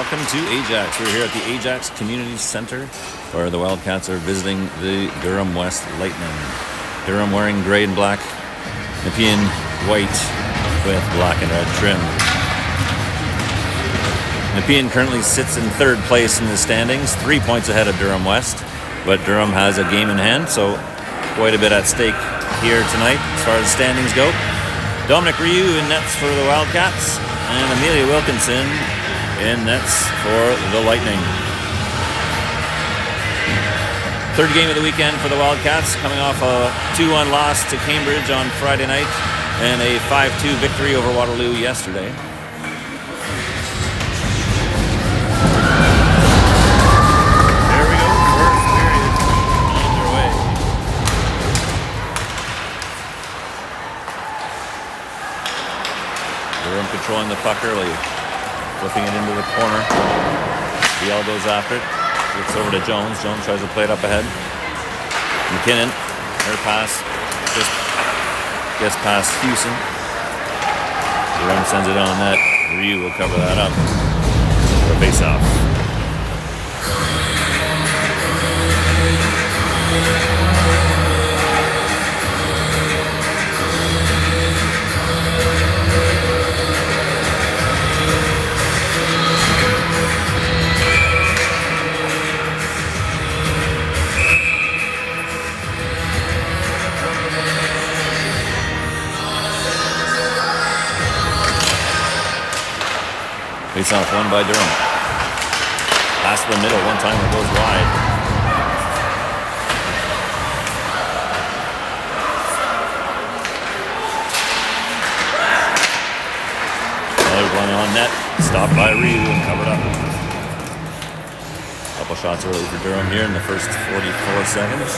Welcome to Ajax. We're here at the Ajax Community Center where the Wildcats are visiting the Durham West Lightning. Durham wearing gray and black, Nepean white with black and red trim. Nepean currently sits in third place in the standings, 3 points ahead of Durham West, but Durham has a game in hand, so quite a bit at stake here tonight as far as standings go. Dominic Ryu in nets for the Wildcats, and Amelia Wilkinson in nets for the Lightning. Third game of the weekend for the Wildcats, coming off a 2-1 loss to Cambridge on Friday night and a 5-2 victory over Waterloo yesterday. There we go, first period underway. Durham controlling the puck early. Flipping it into the corner. Biel goes after it. Gets over to Jones. Jones tries to play it up ahead. McKinnon. Her pass just gets past Houston. Durham sends it on net. Ryu will cover that up for a face-off. Face-off won by Durham. Pass to the middle, one time it goes wide. Another one on net, stopped by Ryu and covered up. Couple shots early for Durham here in the first 44 seconds.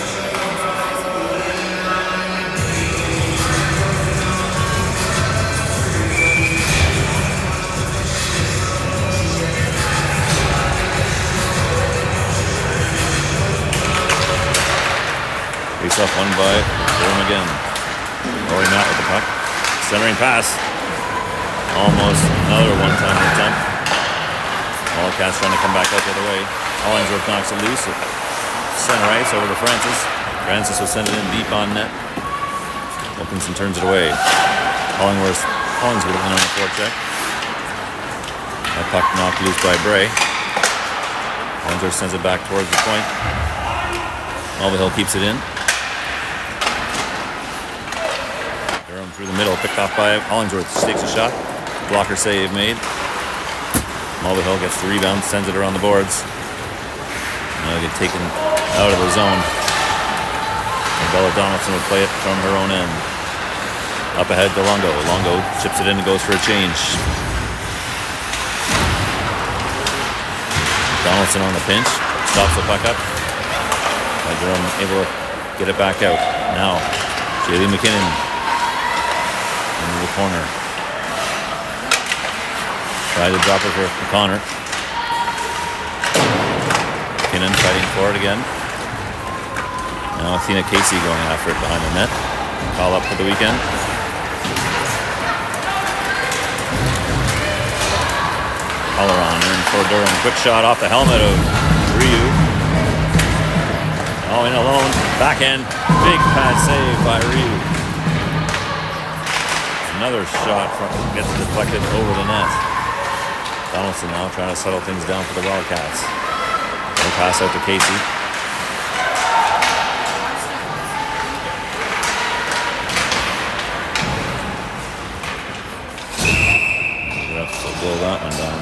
Face-off won by Durham again. Rory Matt with the puck. Centering pass. Almost another one-time attempt. Wildcats trying to come back out the other way. Hollingsworth knocks it loose. Center ice over to Francis. Francis will send it in deep on net. Wilkinson turns it away. Hollingsworth in on the forecheck. That puck knocked loose by Bray. Hollingsworth sends it back towards the point. OWHL keeps it in. Through the middle, picked off by Hollingsworth. Takes a shot. Blocker save made. OWHL gets the rebound, sends it around the boards. Now get taken out of the zone. And Bella Donaldson will play it from her own end. Up ahead to Longo. Longo chips it in and goes for a change. Donaldson on the pinch. Stops the puck up. Durham able to get it back out. Now, Jaylee McKinnon. Into the corner. Tried to drop it for Connor. McKinnon fighting for it again. Now Athena Casey going after it behind the net. Call up for the weekend. Colleron in for Durham. Quick shot off the helmet of Ryu. Oh, in alone. Backhand. Big pad save by Ryu. Another shot gets deflected over the net. Donaldson now trying to settle things down for the Wildcats. They pass out to Casey. The refs will blow that one down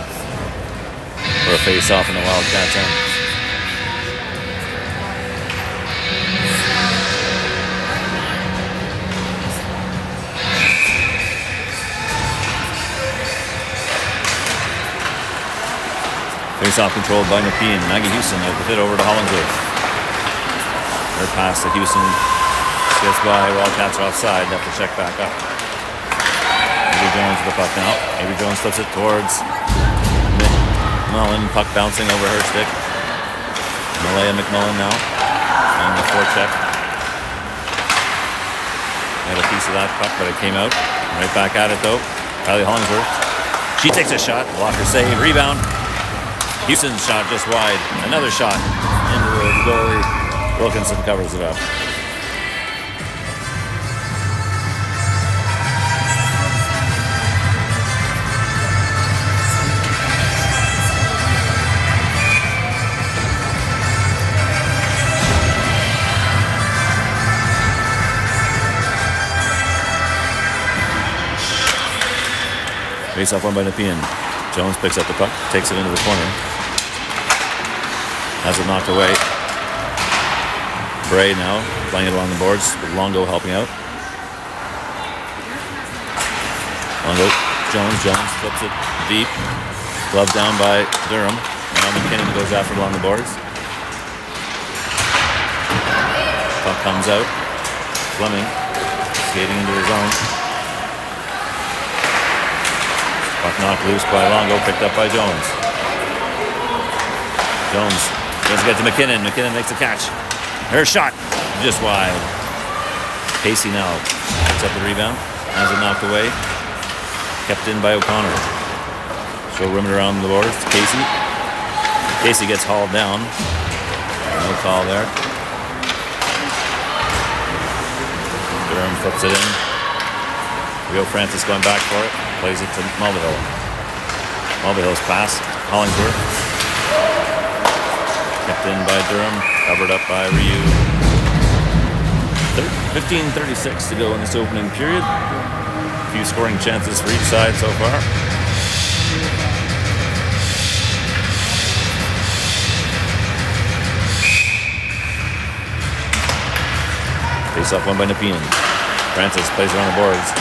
for a face-off in the Wildcats' end. Face-off controlled by Nepean. Maggie Houston with it over to Hollingsworth. Her pass to Houston gets by. Wildcats are offside. They have to check back up. Avery Jones with the puck now. Avery Jones flips it towards McMullen. Puck bouncing over her stick. Malaya McMullen now on the forecheck. Had a piece of that puck, but it came out. Right back at it though. Kylie Hollingsworth. She takes a shot. Blocker save. Rebound. Houston's shot just wide. Another shot into the goalie. Wilkinson covers it up. Face off one by Nepean. Jones picks up the puck, takes it into the corner. Has it knocked away. Bray now playing it along the boards with Longo helping out. Longo, Jones flips it deep. Glove down by Durham. Now McKinnon goes after it along the boards. Puck comes out. Fleming skating into his own. Puck knocked loose by Longo, picked up by Jones. Jones doesn't get to McKinnon. McKinnon makes the catch. Her shot, just wide. Casey now picks up the rebound, has it knocked away. Kept in by O'Connor. She'll rim it around the boards to Casey. Casey gets hauled down. No call there. Durham flips it in. Rio Francis going back for it. Plays it to Mulvihill. Mulvihill's pass. Hollingsworth. Kept in by Durham. Covered up by Ryu. 15:36 to go in this opening period. A few scoring chances for each side so far. Face off one by Nepean. Francis plays it on the boards.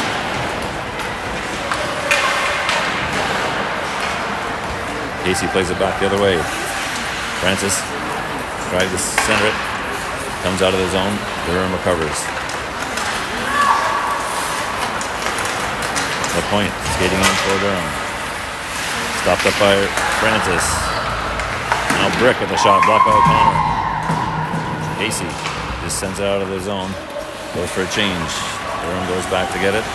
Casey plays it back the other way. Francis tries to center it. Comes out of the zone. Durham recovers. The point. Skating in for Durham. Stopped up by Francis. Now Brick at the shot. Blocked by O'Connor. Casey just sends it out of the zone. Goes for a change. Durham goes back to get it.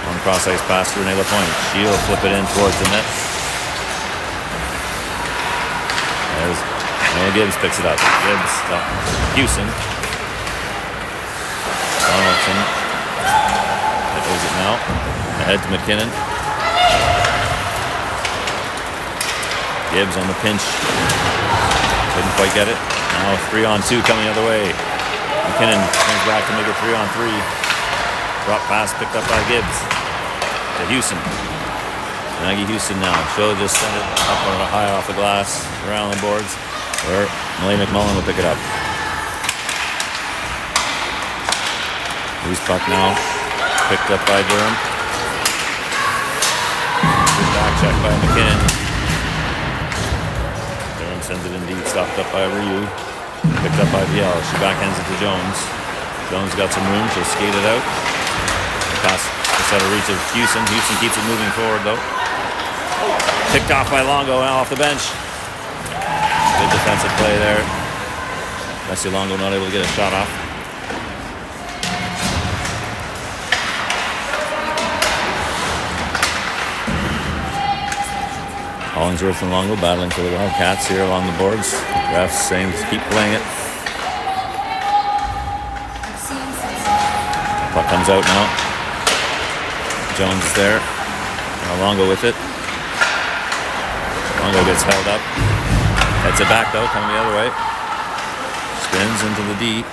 On cross ice pass to Renee Lapointe. She'll flip it in towards the net. There's Noah Gibbs picks it up. Gibbs, Houston. Donaldson. That is it now. Ahead to McKinnon. Gibbs on the pinch. Couldn't quite get it. Now 3-on-2 coming the other way. McKinnon comes back to make it 3-on-3. Drop pass picked up by Gibbs. To Houston. Maggie Houston now. She'll just send it up on a high off the glass around the boards. Where Millie McMullen will pick it up. Loose puck now. Picked up by Durham. Good back check by McKinnon. Durham sends it in deep. Stopped up by Ryu. Picked up by Viel. She backhands it to Jones. Jones got some room. She'll skate it out. Pass just out of reach of Houston. Houston keeps it moving forward though. Picked off by Longo now off the bench. Good defensive play there. Messi Longo not able to get a shot off. Hollingsworth and Longo battling for the Wildcats here along the boards. Refs saying keep playing it. Puck comes out now. Jones is there. Now Longo with it. Longo gets held up. Heads it back though, coming the other way. Spins into the D.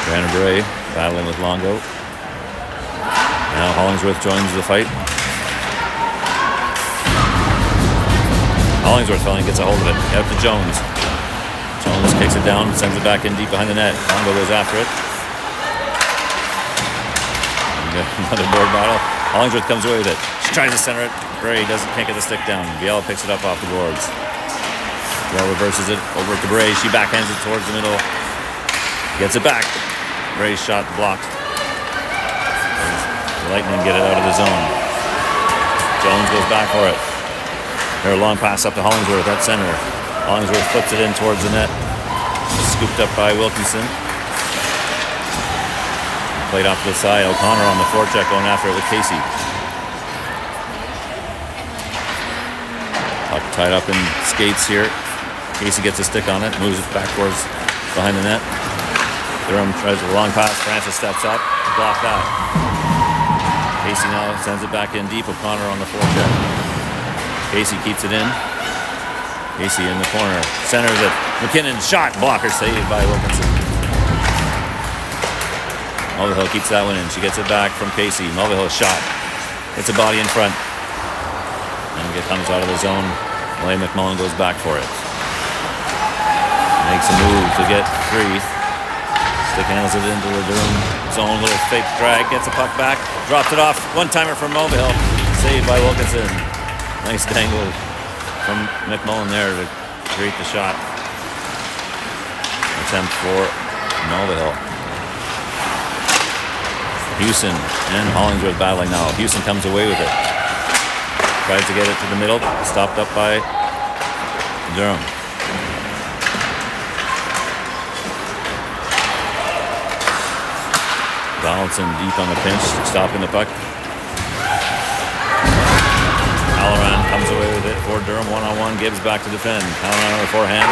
Brandon Bray battling with Longo. Now Hollingsworth joins the fight. Hollingsworth finally gets a hold of it. Out to Jones. Jones kicks it down, sends it back in deep behind the net. Longo goes after it. Another board battle. Hollingsworth comes away with it. She tries to center it. Bray can't get the stick down. Biel picks it up off the boards. Biel reverses it over to Bray. She backhands it towards the middle. Gets it back. Bray's shot blocked. Lightning get it out of the zone. Jones goes back for it. There, a long pass up to Hollingsworth at center. Hollingsworth flips it in towards the net. Scooped up by Wilkinson. Played off to the side. O'Connor on the forecheck going after it with Casey. Puck tied up in skates here. Casey gets a stick on it, moves it back towards behind the net. Durham tries a long pass. Francis steps up, block that. Casey now sends it back in deep. O'Connor on the forecheck. Casey keeps it in. Casey in the corner. Centers it. McKinnon shot. Blocker saved by Wilkinson. Mulvihill keeps that one in. She gets it back from Casey. Mulvihill shot. Hits a body in front. And it comes out of the zone. Elaine McMullen goes back for it. Makes a move to get free. Stick handles it into the Durham zone. Little fake drag. Gets the puck back. Drops it off. One-timer from Mulvihill. Saved by Wilkinson. Nice dangle from McMullen there to create the shot. Attempt for Mulvihill. Houston and Hollingsworth battling now. Houston comes away with it. Tries to get it to the middle. Stopped up by Durham. Donaldson deep on the pinch, stopping the puck. Halloran comes away with it for Durham, one-on-one. Gibbs back to defend. Halloran on the forehand.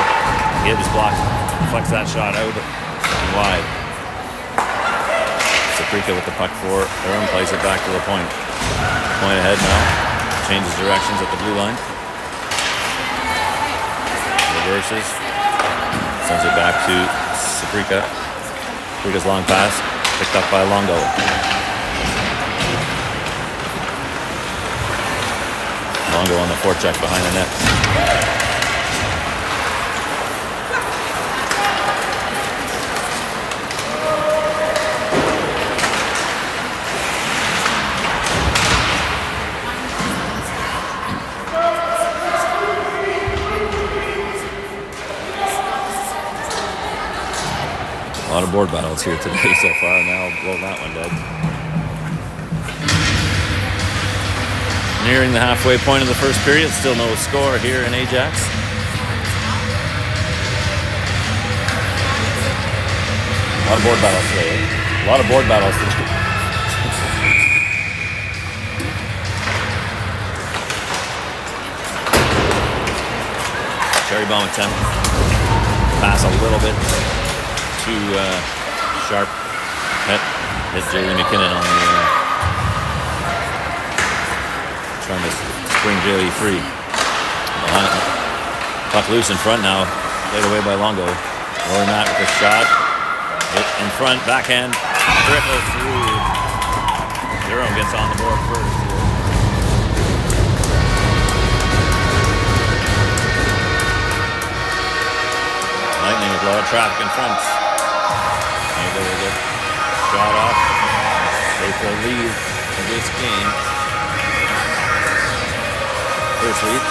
Gibbs blocks, deflects that shot out and wide. Saprika with the puck for Durham, plays it back to the point. Point ahead now. Changes directions at the blue line. Reverses. Sends it back to Saprika. Saprika's long pass. Picked up by Longo. Longo on the forecheck behind the net. A lot of board battles here today so far. Now blow that one dead. Nearing the halfway point of the first period. Still no score here in Ajax. A lot of board battles today. A lot of board battles today. Cherry bomb attempt. Pass a little bit too sharp. Hit Jaylee McKinnon on the trying to spring Jaylee free. Puck loose in front now. Played away by Longo. Rory Matt with a shot. Hit in front, backhand. Trickles through. Durham gets on the board first. Lightning with a lot of traffic in front. Able to get shot off. Take the lead of this game. First lead.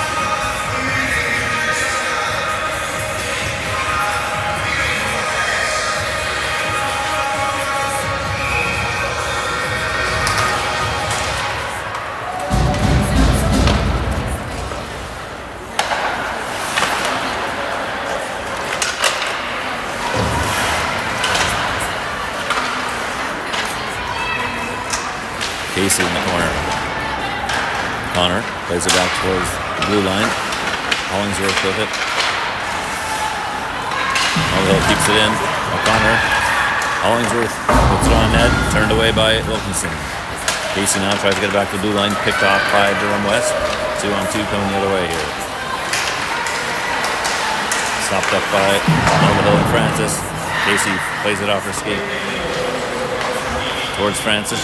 Casey in the corner. Connor plays it back towards the blue line. Hollingsworth with it. Mulvihill keeps it in. O'Connor. Hollingsworth puts it on net. Turned away by Wilkinson. Casey now tries to get it back to the blue line. Picked off by Durham West. 2-on-2 coming the other way here. Stopped up by Mulvihill and Francis. Casey plays it off her skate. Towards Francis.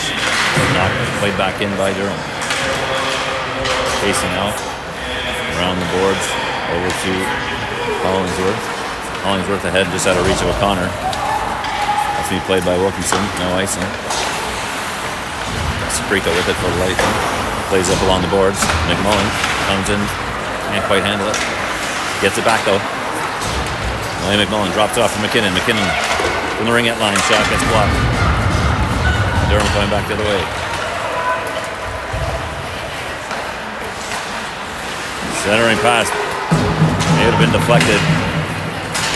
Played back in by Durham. Casey now around the boards over to Hollingsworth. Hollingsworth ahead, just out of reach of O'Connor. That's being played by Wilkinson. No icing. Saprika with it for light. Plays up along the boards. McMullen comes in. Can't quite handle it. Gets it back though. Elaine McMullen drops it off to McKinnon. McKinnon from the ringette line. Shot gets blocked. Durham going back the other way. Centering pass. May have been deflected.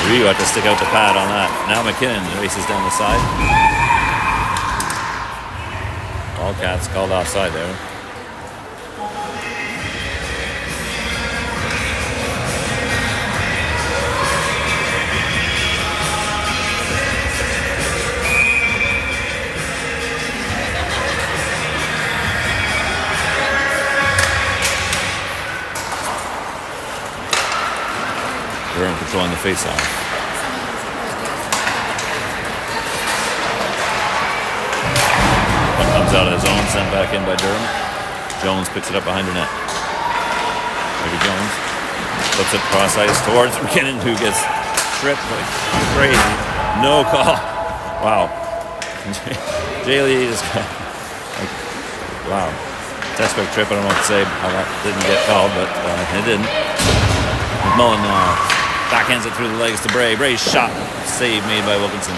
Ryu had to stick out the pad on that. Now McKinnon races down the side. Wildcats called offside there. Durham controlling the face-off. One comes out of the zone, sent back in by Durham. Jones picks it up behind the net. Maybe Jones flips it cross ice towards McKinnon, who gets tripped like crazy. No call. Wow. Jay Lee just got like, wow. Textbook trip. I don't know what to say how that didn't get called, but it didn't. McMullen now backhands it through the legs to Bray. Bray's shot. Save made by Wilkinson.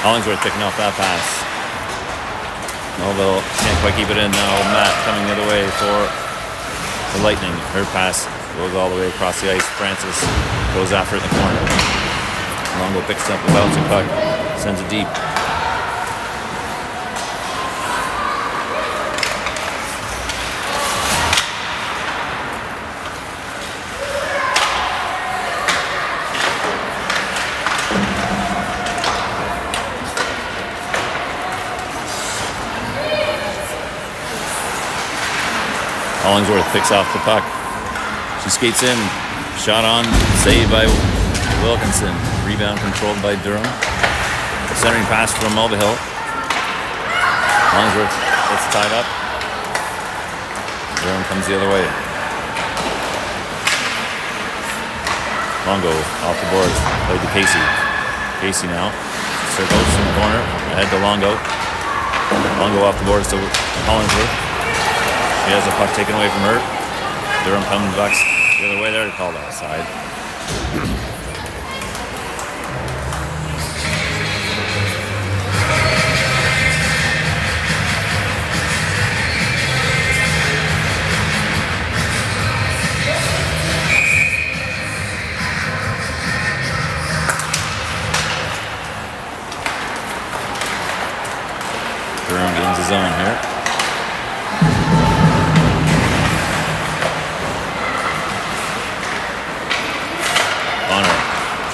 Hollingsworth picking off that pass. Melville can't quite keep it in now. Matt coming the other way for the Lightning. Her pass goes all the way across the ice. Francis goes after it in the corner. Longo picks up the bouncing puck. Sends it deep. Hollingsworth picks off the puck. She skates in. Shot on. Saved by Wilkinson. Rebound controlled by Durham. Centering pass from OWHL. Hollingsworth gets tied up. Durham comes the other way. Longo off the boards. Played to Casey. Casey now. Circles in the corner. Ahead to Longo. Longo off the boards to Hollingsworth. She has a puck taken away from her. Durham comes back the other way there to call that side. Durham gains his own here.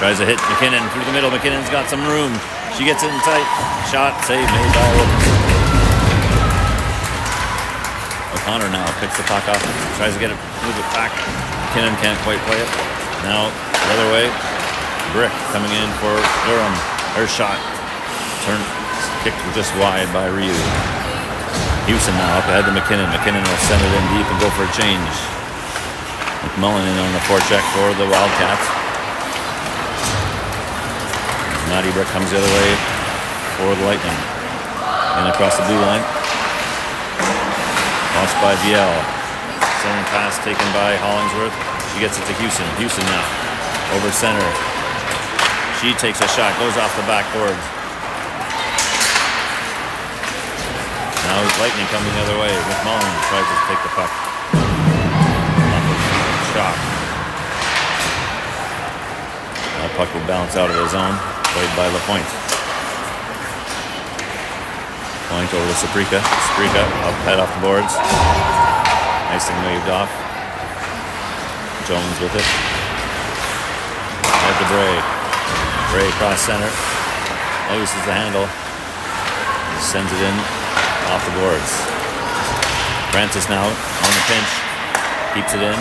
Tries to hit McKinnon through the middle. McKinnon's got some room. She gets it in tight. Shot, save made by Wilkinson. O'Connor now picks the puck up. Tries to get it, move it back. McKinnon can't quite play it. Now, the other way. Brick coming in for Durham. Her shot. Kicked just wide by Ryu. Houston now up ahead to McKinnon. McKinnon will send it in deep and go for a change. McMullen in on the forecheck for the Wildcats. Matty Brick comes the other way for the Lightning. And across the blue line. Lost by Viel. Centering pass taken by Hollingsworth. She gets it to Houston. Houston now. Over center. She takes a shot. Goes off the backboard. Now Lightning coming the other way. McMullen tries to take the puck. Shot. That puck will bounce out of the zone. Played by LaPointe. Point over to Saprika. Saprika up head off the boards. Nice thing waved off. Jones with it. Head to Bray. Bray across center. Looses the handle. Sends it in off the boards. Francis now on the pinch. Keeps it in.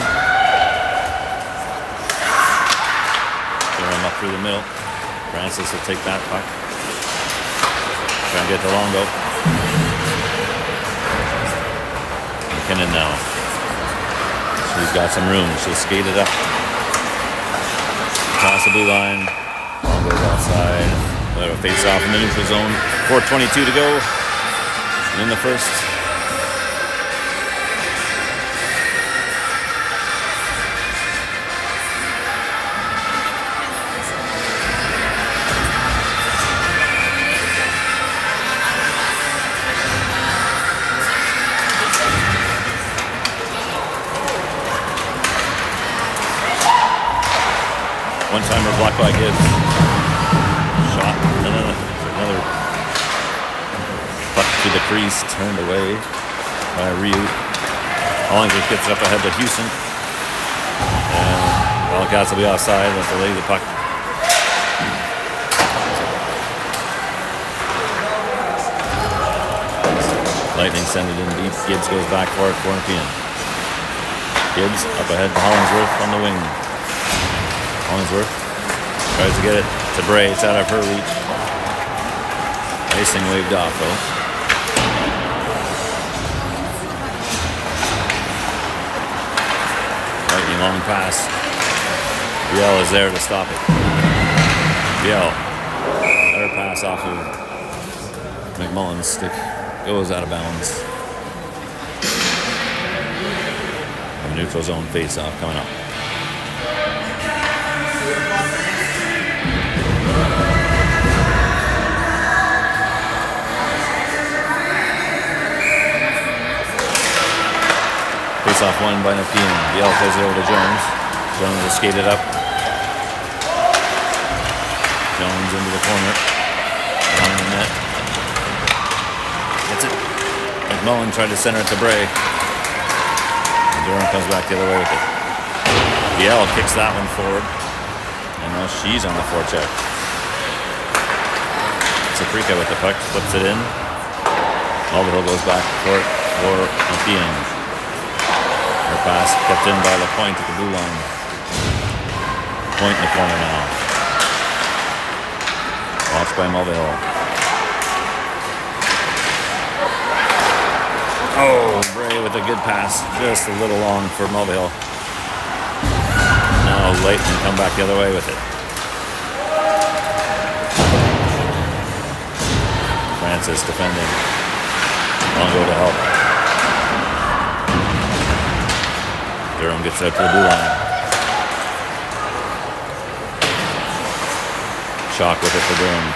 Durham up through the middle. Francis will take that puck. Try and get to Longo. McKinnon now. She's got some room. She'll skate it up. Across the blue line. Longo's outside. Let her face off in the neutral zone. 4:22 to go in the first. One-timer blocked by Gibbs. Shot. Another puck to the crease, turned away by Ryu. Hollingsworth gets it up ahead to Houston. And Wildcats will be offside. Let's delay the puck. Lightning send it in deep. Gibbs goes back for it for Nepean. Gibbs up ahead to Hollingsworth on the wing. Hollingsworth tries to get it to Bray. It's out of her reach. Icing waved off though. Lightning long pass. Biel is there to stop it. Biel. Better pass off of McMullen's stick. Goes out of bounds. A neutral zone face-off coming up. Face-off won by Nepean. Biel plays it over to Jones. Jones will skate it up. Jones into the corner. Behind the net. Gets it. McMullen tried to center it to Bray. And Durham comes back the other way with it. Biel kicks that one forward. And now she's on the forecheck. Saprika with the puck. Flips it in. Mulvihill goes back for it for Nepean. Her pass kept in by LaPointe at the blue line. Point in the corner now. Watched by Mulvihill. Oh, Bray with a good pass. Just a little long for Mulvihill. Now Leighton come back the other way with it. Francis defending. Longo to help. Durham gets out to the blue line. Shock with it for Durham.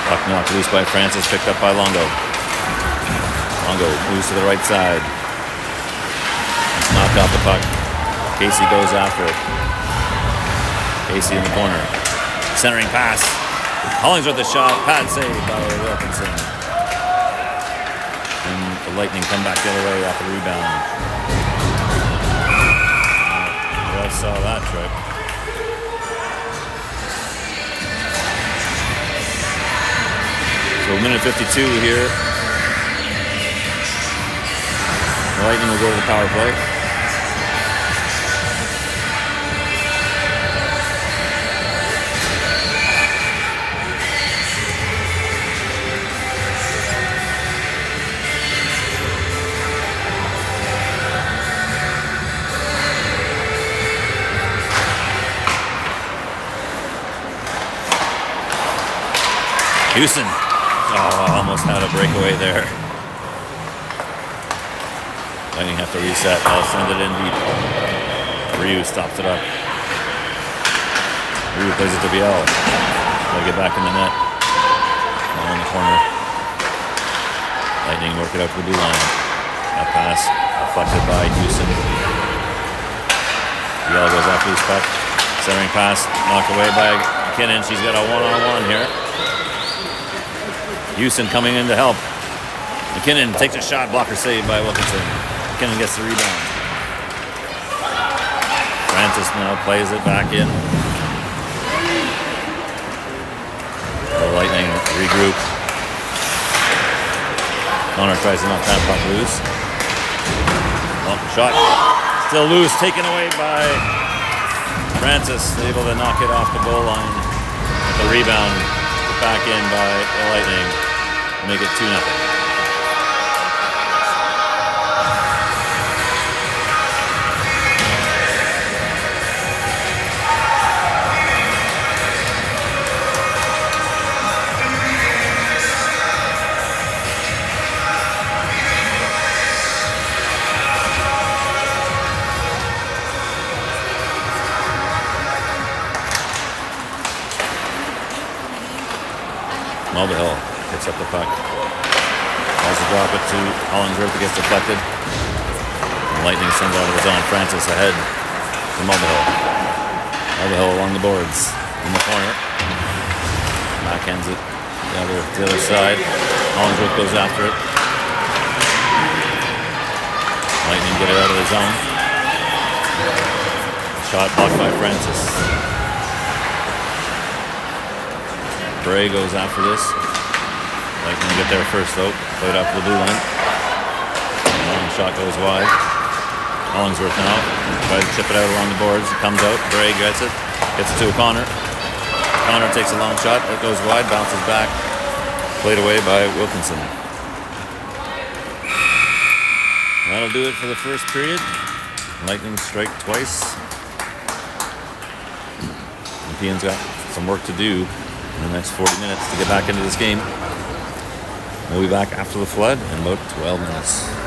Puck knocked loose by Francis, picked up by Longo. Longo moves to the right side. Knocked off the puck. Casey goes after it. Casey in the corner. Centering pass. Hollingsworth the shot. Pad save by Wilkinson. And the Lightning come back the other way off the rebound. I saw that trick. So minute 52 here. The Lightning will go to the power play. Houston. Oh, almost had a breakaway there. Lightning have to reset. I'll send it in deep. Ryu stops it up. Ryu plays it to Biel. They'll get back in the net. All in the corner. Lightning work it out to the blue line. That pass deflected by Houston. Biel goes after his puck. Centering pass knocked away by McKinnon. She's got a one-on-one here. Houston coming in to help. McKinnon takes a shot, blocker saved by Wilkinson. McKinnon gets the rebound. Francis now plays it back in. The Lightning regroup. Connor tries to knock that puck loose. Oh, shot. Still loose, taken away by Francis. Able to knock it off the goal line. The rebound put back in by the Lightning. Make it 2-0. Mulvihill picks up the puck. Tries to drop it to Hollingsworth. It gets deflected. And Lightning sends out of the zone. Francis ahead to Mulvihill. Mulvihill along the boards in the corner. Backhands it The other side. Hollingsworth goes after it. Lightning get it out of the zone. Shot blocked by Francis. Bray goes after this. Lightning get there first though. Played up the blue line. Long shot goes wide. Hollingsworth now tries to chip it out along the boards. It comes out. Bray gets it. Gets it to O'Connor. O'Connor takes a long shot. It goes wide. Bounces back. Played away by Wilkinson. That'll do it for the first period. Lightning strike twice. Nepean's got some work to do in the next 40 minutes to get back into this game. We'll be back after the flood in about 12 minutes.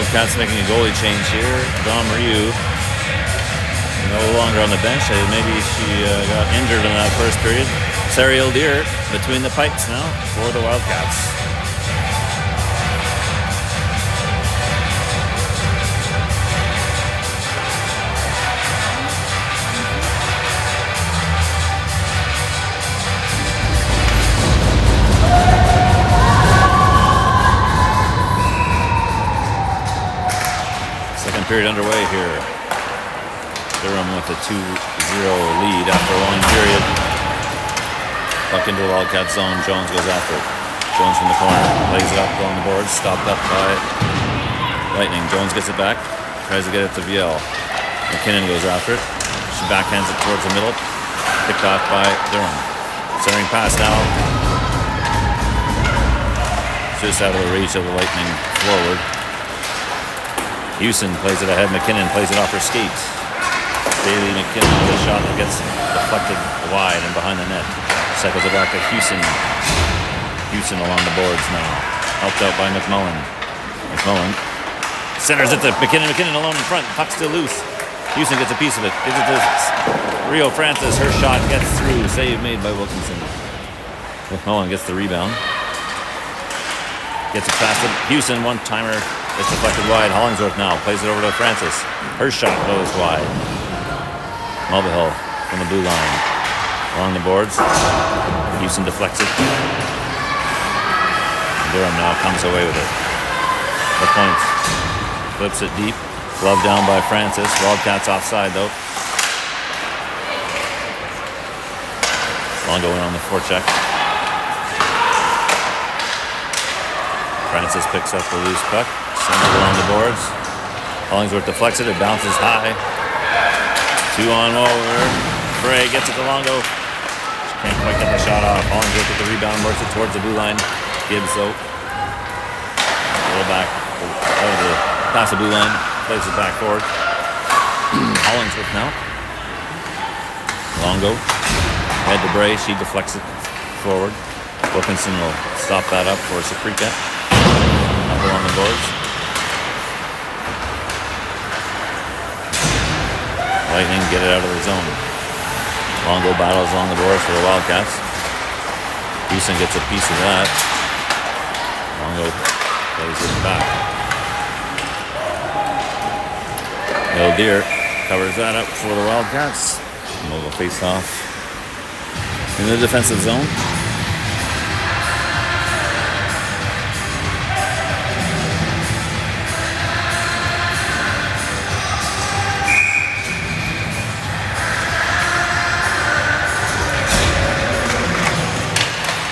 Wildcats making a goalie change here. Dom Ryu no longer on the bench. Maybe she got injured in that first period. Sarah Ildir between the pipes now for the Wildcats. Second period underway here. Durham with a 2-0 lead after a long period. Puck into the Wildcat zone. Jones goes after it. Jones from the corner. Lays it up along the boards. Stopped up by Lightning. Jones gets it back. Tries to get it to VL. McKinnon goes after it. She backhands it towards the middle. Picked off by Durham. Centering pass now. Just out of the reach of the Lightning forward. Houston plays it ahead. McKinnon plays it off her skates. Bailey McKinnon with a shot that gets deflected wide and behind the net. Cycles it back to Houston. Houston along the boards now. Helped out by McMullen. McMullen centers it to McKinnon. McKinnon alone in front. Puck still loose. Houston gets a piece of it. Gives it to Rio Francis. Her shot gets through. Save made by Wilkinson. McMullen gets the rebound. Gets it past it. Houston, one-timer. It's deflected wide. Hollingsworth now plays it over to Francis. Her shot goes wide. Mulvihill from the blue line. Along the boards. Houston deflects it. Durham now comes away with it. The point. Flips it deep. Glove down by Francis. Wildcats offside though. Longo in on the forecheck. Francis picks up the loose puck. Sends it along the boards. Hollingsworth deflects it. It bounces high. 2 on over. Bray gets it to Longo. She can't quite get the shot off. Hollingsworth with the rebound. Works it towards the blue line. Gibbs though. A little back. Past the blue line. Plays it back forward. Hollingsworth now. Longo. Head to Bray. She deflects it forward. Wilkinson will stop that up for Saprika. Up along the boards. Lightning get it out of the zone. Longo battles along the boards for the Wildcats. Houston gets a piece of that. Longo plays it back. Ildir covers that up for the Wildcats. And we'll face off in the defensive zone.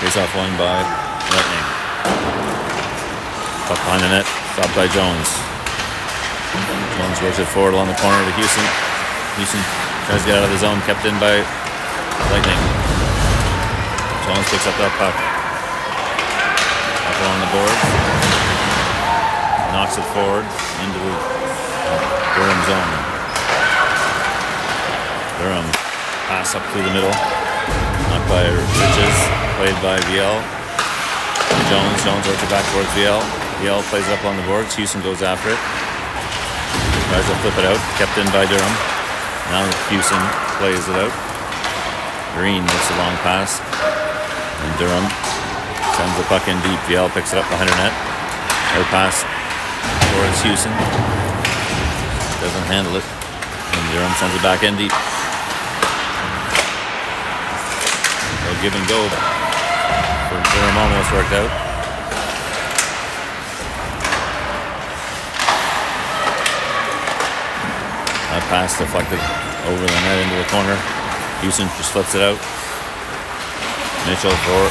Face off one by Lightning. Puck behind the net, stopped by Jones. Jones works it forward along the corner to Houston. Houston tries to get out of the zone, kept in by Lightning. Jones picks up that puck. Up along the board. Knocks it forward into the Durham zone. Durham pass up through the middle. Knocked by Riches. Played by VL. Jones works it back towards VL. VL plays it up on the boards. Houston goes after it. Tries to flip it out. Kept in by Durham. Now Houston plays it out. Green makes a long pass. And Durham sends the puck in deep. VL picks it up behind her net. Her pass towards Houston. Doesn't handle it. And Durham sends it back in deep. No give and go. For Durham almost worked out. That pass deflected over the net into the corner. Houston just flips it out. Mitchell for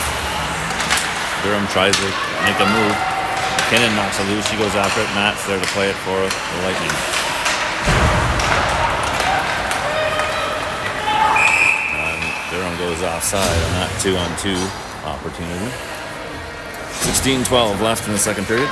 Durham tries to make a move. McKinnon knocks it loose. She goes after it. Matt's there to play it for the Lightning. And Durham goes offside on that 2-on-2 opportunity. 16-12 left in the second period.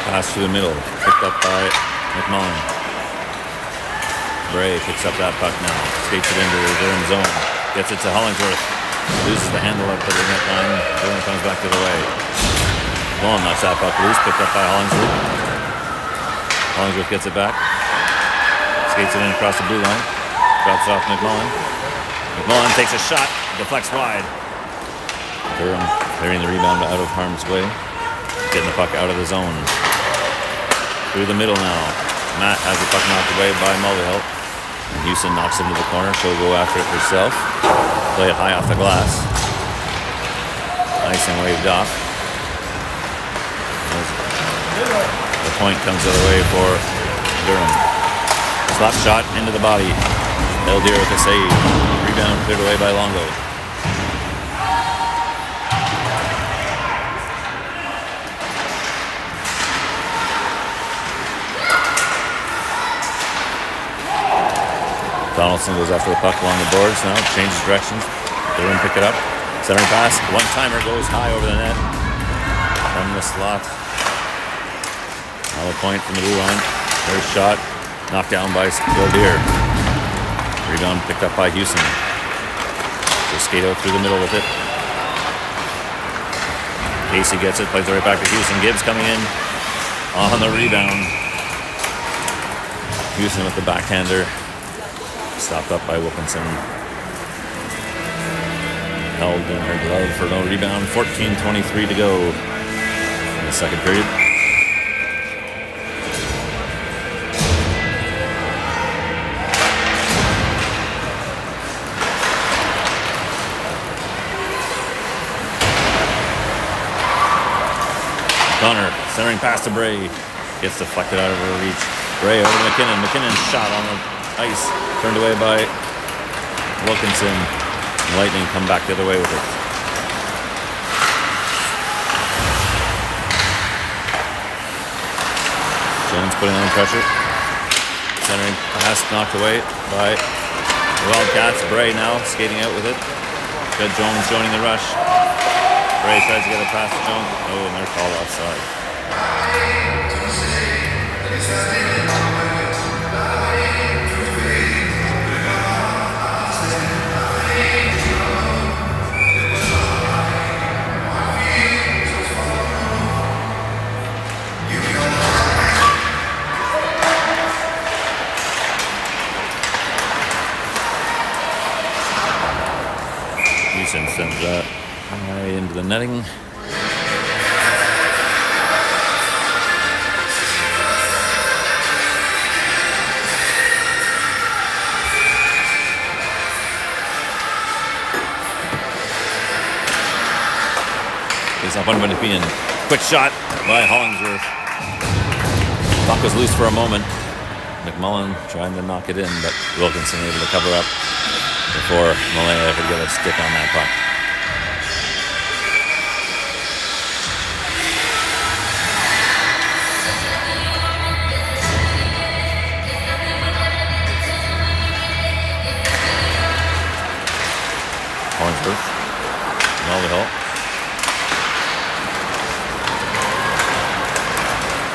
Pass through the middle. Picked up by McMullen. Bray picks up that puck now. Skates it into the Durham zone. Gets it to Hollingsworth. Loses the handle up to the net line. Durham comes back to the way. McMullen knocks that puck loose. Picked up by Hollingsworth. Hollingsworth gets it back. Skates it in across the blue line. Drops it off McMullen. McMullen takes a shot. Deflects wide. Durham clearing the rebound out of harm's way. Getting the puck out of the zone. Through the middle now. Matt has the puck knocked away by Mulvihill. And Houston knocks it into the corner. She'll go after it herself. Play it high off the glass. Nice and waved off. The point comes the other way for Durham. Slap shot into the body. Eldier with a save. Rebound cleared away by Longo. Donaldson goes after the puck along the boards now, changes directions. Durham pick it up. Centering pass. One-timer goes high over the net. From the slot. Another point from the blue line. First shot. Knocked down by Eldier. Rebound picked up by Houston. Just skate out through the middle with it. Casey gets it, plays it right back to Houston. Gibbs coming in on the rebound. Houston with the backhander. Stopped up by Wilkinson. Held in her glove for no rebound. 14:23 to go in the second period. Connor centering pass to Bray. Gets deflected out of her reach. Bray over to McKinnon. McKinnon's shot on the ice. Turned away by Wilkinson. Lightning come back the other way with it. Jones putting on pressure. Centering pass knocked away by the Wildcats. Bray now skating out with it. Got Jones joining the rush. Bray tries to get a pass to Jones. Oh, and they're called offside. Houston sends that high into the netting. He's up on Nepean. Quick shot by Hollingsworth. Puck was loose for a moment. McMullen trying to knock it in, but Wilkinson able to cover up before Malaya could get a stick on that puck. Hollingsworth. Mulvihill.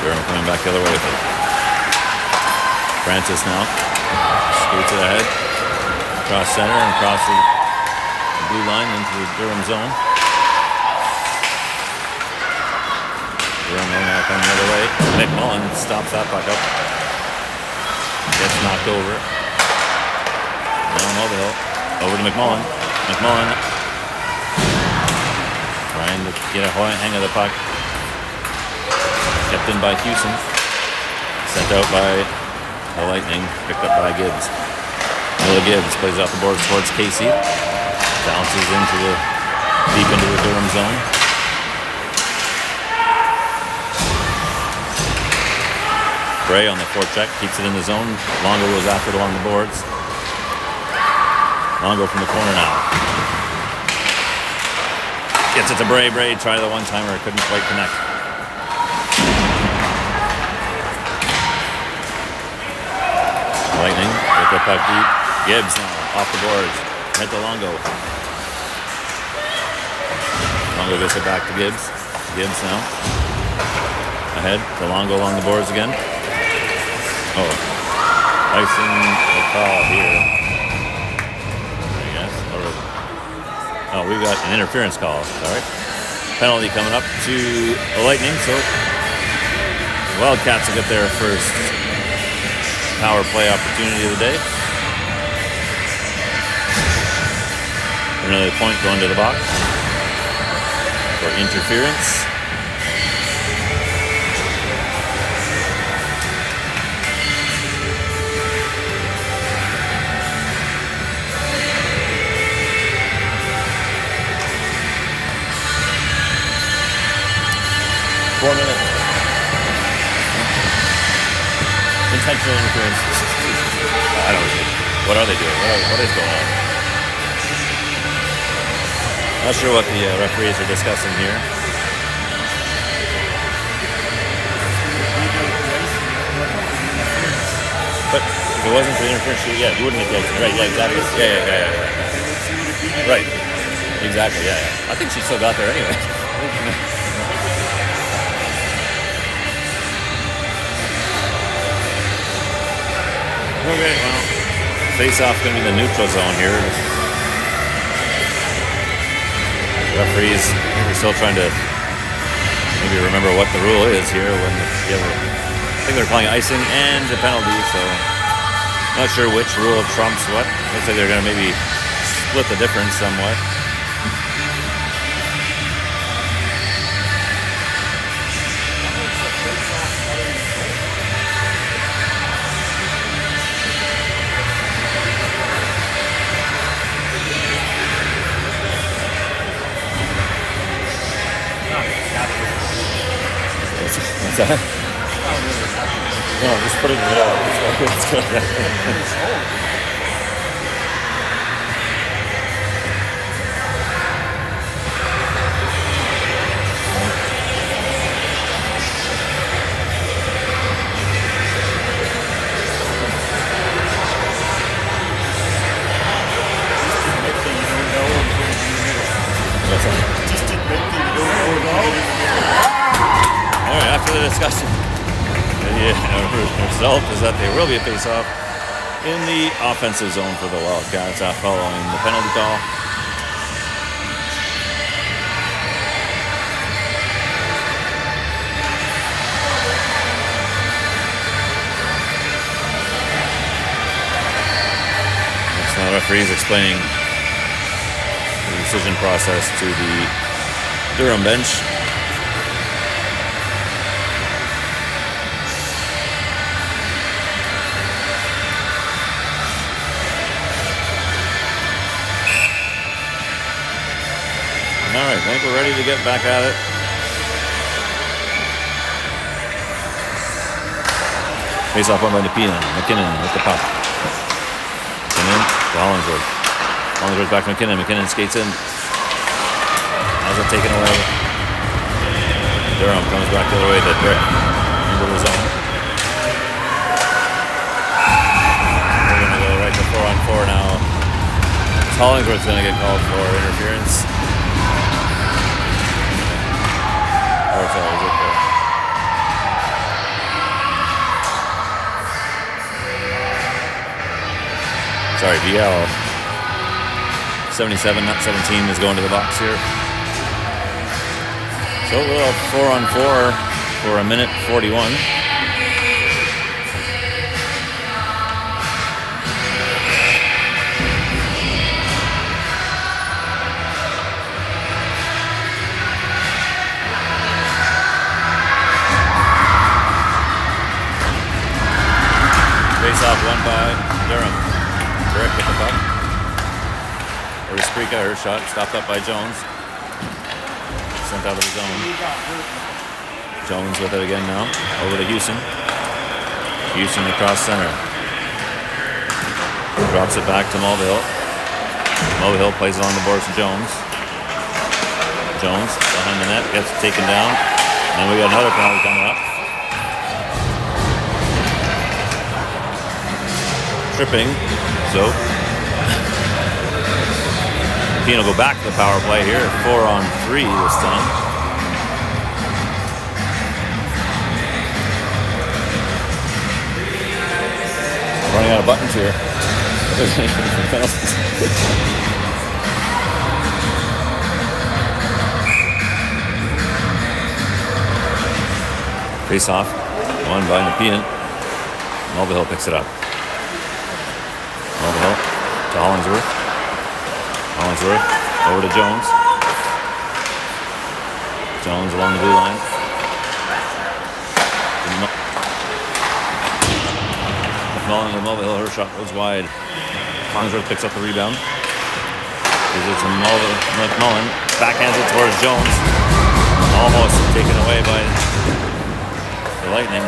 Durham coming back the other way with it. Francis now. Skates it ahead. Across center and across the blue line into the Durham zone. Durham going out on the other way. McMullen stops that puck up. Gets knocked over. Now Mulvihill. Over to McMullen. McMullen trying to get a hang of the puck. Kept in by Houston. Sent out by the Lightning. Picked up by Gibbs. Miller Gibbs plays off the boards towards Casey. Bounces into the deep into the Durham zone. Bray on the forecheck keeps it in the zone. Longo goes after it along the boards. Longo from the corner now. Gets it to Bray. Bray tried the one-timer. Couldn't quite connect. Lightning with the puck deep. Gibbs now off the boards. Head to Longo. Longo gets it back to Gibbs. Gibbs now. ahead. DeLongo along the boards again. Oh, icing the call here. I guess. Oh, we've got an interference call. Sorry. Penalty coming up to the Lightning. So the Wildcats will get their first power play opportunity of the day. Another point going to the box for interference. Intentional interference. I don't know. What are they doing? What is going on? Not sure what the referees are discussing here. But if it wasn't for the interference, you wouldn't have played. Right, yeah, exactly. Yeah. Right. Exactly, yeah. I think she still got there anyway. Okay, well, face-off going to be the neutral zone here. Referees maybe still trying to maybe remember what the rule is here when I think they're calling icing and a penalty, so not sure which rule trumps what. Looks like they're going to maybe split the difference somewhat. What's that? No, just put it in the middle. It's good. After the discussion, the result is that there will be a face-off in the offensive zone for the Wildcats following the penalty call. So the referees explaining the decision process to the Durham bench. All right, I think we're ready to get back at it. Face off one by Nepean. McKinnon with the puck. McKinnon to Hollingsworth. Hollingsworth back to McKinnon. McKinnon skates in. Has it taken away. Durham comes back the other way to Brick into the zone. We're going to go right to 4-on-4 now. Hollingsworth's going to get called for interference. Or sorry, is it sorry, VL 77, not 17 is going to the box here. So we'll have 4-on-4 for a minute 41. Face-off won by Durham. Brick with the puck. Or Sprika, her shot, stopped up by Jones. Sent out of the zone. Jones with it again now. Over to Houston. Houston across center. Drops it back to Mulvihill. Mulvihill plays it on the boards to Jones. Jones behind the net, gets taken down. And then we got another penalty coming up. Tripping, so Nepean will go back to the power play here, 4-on-3 this time. Running out of buttons here. Face off. Won by Nepean. Mulvihill picks it up. Mulvihill to Hollingsworth. Hollingsworth over to Jones. Jones along the blue line. McMullen with Mulvihill. Her shot goes wide. Hollingsworth picks up the rebound. Gives it to McMullen. Backhands it towards Jones. Almost taken away by the Lightning.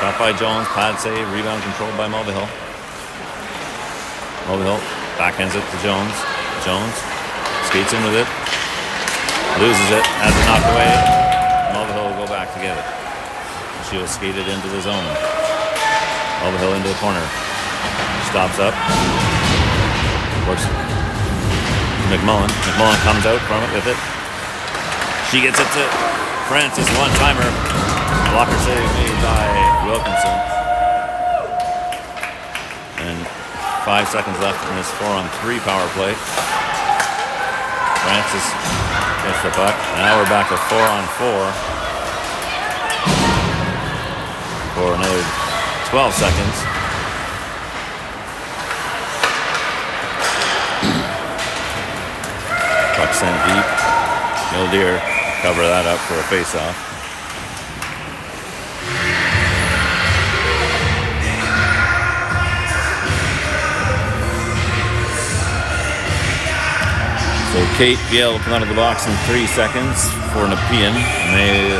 Shot by Jones. Pad save. Rebound controlled by Mulvihill. Mulvihill backhands it to Jones. Jones skates in with it. Loses it. Has it knocked away. Mulvihill will go back to get it. She will skate it into the zone. Mulvihill into the corner. Stops up. Works McMullen. McMullen comes out from it with it. She gets it to Francis. One-timer. Blocker save made by Wilkinson. And 5 seconds left in this 4-on-3 power play. Francis gets the puck. Now we're back to 4-on-4 for another 12 seconds. Puck sent deep. Mildeer cover that up for a face-off. So Kate Biel will come out of the box in 3 seconds for Nepean, and they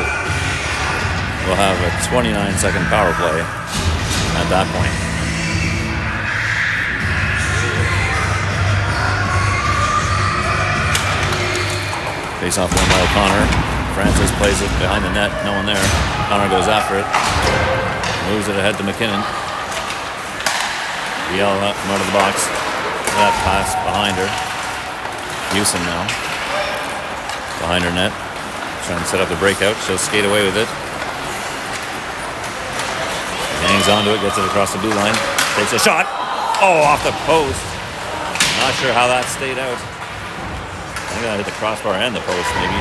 will have a 29-second power play at that point. Face off won by O'Connor. Francis plays it behind the net, no one there. O'Connor goes after it, moves it ahead to McKinnon. Biel come out of the box. That pass behind her. Houston now, behind her net, trying to set up the breakout. She'll skate away with it. Hangs onto it, gets it across the blue line, takes a shot. Oh, off the post. Not sure how that stayed out. I think that hit the crossbar and the post, maybe.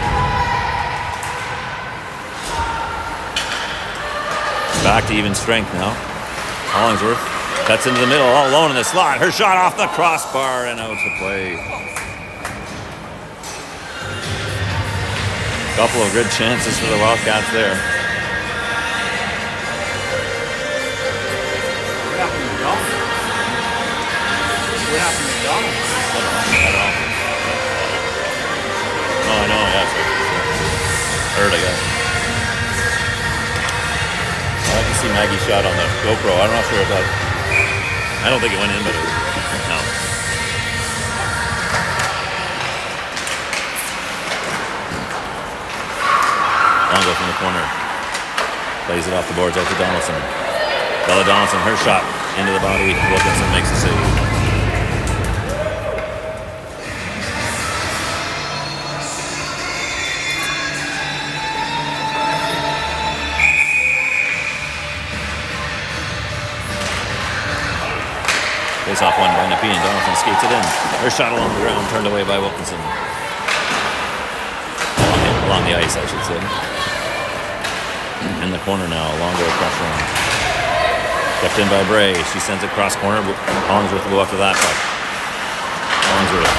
Back to even strength now. Hollingsworth cuts into the middle, all alone in the slot. Her shot off the crossbar and out to play. Couple of good chances for the Wildcats there. What happened to Donald? What happened to Donald? I don't know. No, I know. Yeah, heard, I guess. I can see Maggie's shot on the GoPro. I'm not sure if that. I don't think it went in, but it no. Longo from the corner. Plays it off the boards out to Donaldson. Bella Donaldson, her shot into the body. Wilkinson makes a save. Face off one by Nepean. Donaldson skates it in. Her shot along the ground, turned away by Wilkinson. Along the ice, I should say. In the corner now, Longo pressure on. Kept in by Bray. She sends it cross corner. Hollingsworth will go up to that puck. Hollingsworth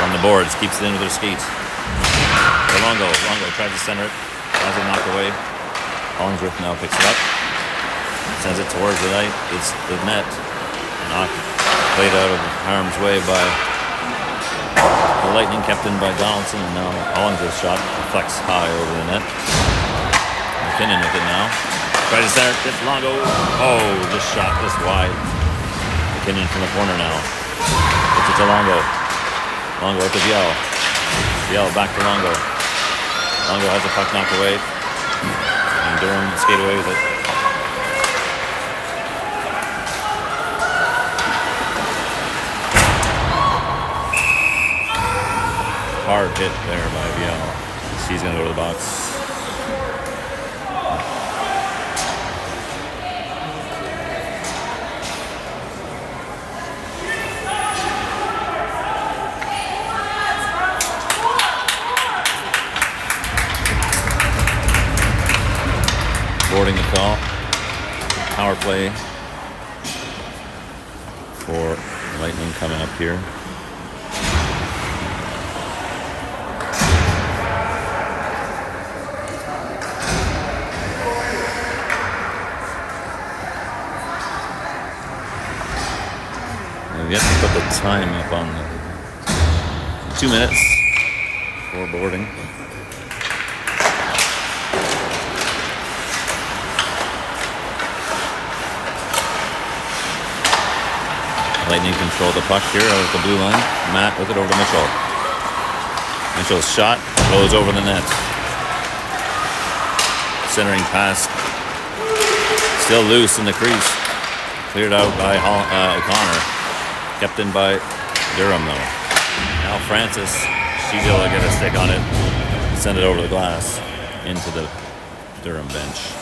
on the boards, keeps it in with her skates. To Longo. Longo tries to center it. Has it knocked away. Hollingsworth now picks it up. Sends it towards the net. It's the net. Played out of harm's way by the Lightning, kept in by Donaldson, and now Hollingsworth's shot deflects high over the net. McKinnon with it now. Tries to center it, gets Longo. Oh, this shot just wide. McKinnon from the corner now. Gets it to Longo. Longo up to Biel. Biel back to Longo. Longo has the puck knocked away. And Durham skate away with it. Hard hit there by Biel. She's going to go to the box. Boarding the call. Power play for Lightning coming up here. We have to put the time up on the 2 minutes for boarding. Lightning control the puck here out at the blue line. Matt with it over to Mitchell. Mitchell's shot goes over the net. Centering pass. Still loose in the crease. Cleared out by O'Connor. Kept in by Durham though. Now Francis, she's able to get a stick on it. Send it over the glass into the Durham bench.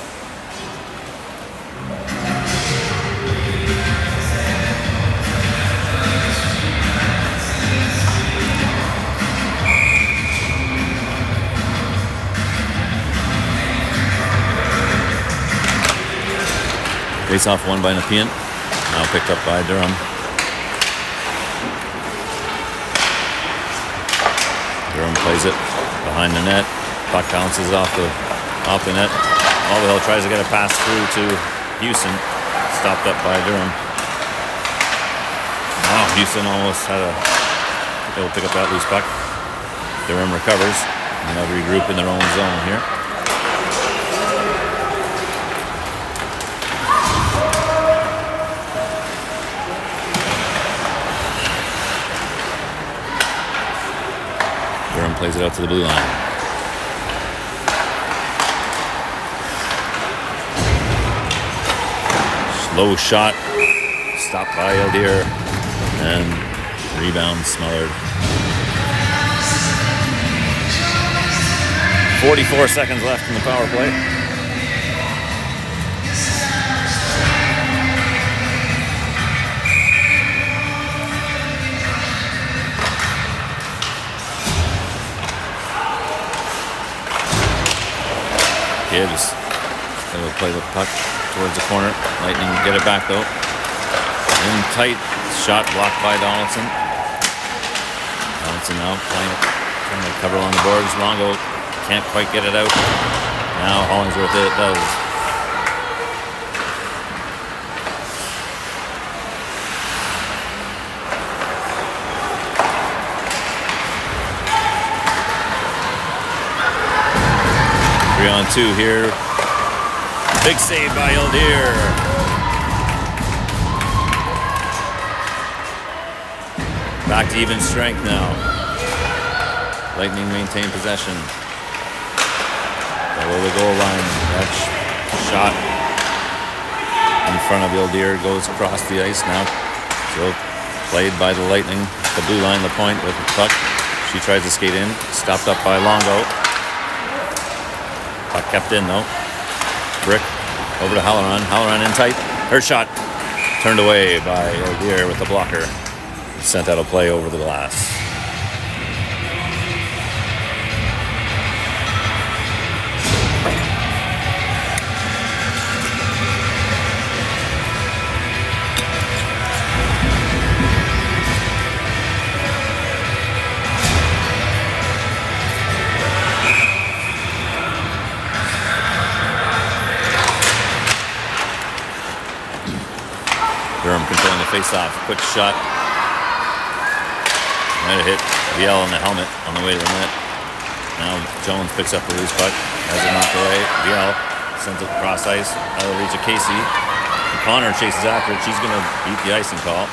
Face off won by Nepean. Now picked up by Durham. Durham plays it behind the net. Puck bounces off the net. OWHL tries to get a pass through to Houston. Stopped up by Durham. Wow, Houston almost had able to pick up that loose puck. Durham recovers. And they'll regroup in their own zone here. Durham plays it out to the blue line. Slow shot. Stopped by Eldir. And rebound smothered. 44 seconds left in the power play. Gibbs will play the puck towards the corner. Lightning get it back though. In tight, shot blocked by Donaldson. Donaldson now trying to cover along the boards. Longo can't quite get it out. Now Hollingsworth it does. On two here. Big save by Eldir. Back to even strength now. Lightning maintain possession. Below the goal line. That shot in front of Eldir goes across the ice now. Still played by the Lightning. The blue line, the point with the puck. She tries to skate in. Stopped up by Longo. Puck kept in though. Brick over to Halloran. Halloran in tight. Her shot turned away by Eldir with the blocker. Sent out a play over the glass. Durham controlling the face-off. Quick shot. Might have hit VL on the helmet on the way to the net. Now Jones picks up the loose puck. Has it knocked away. VL sends it across ice. Out of reach of Casey. Connor chases after it. She's going to beat the icing call.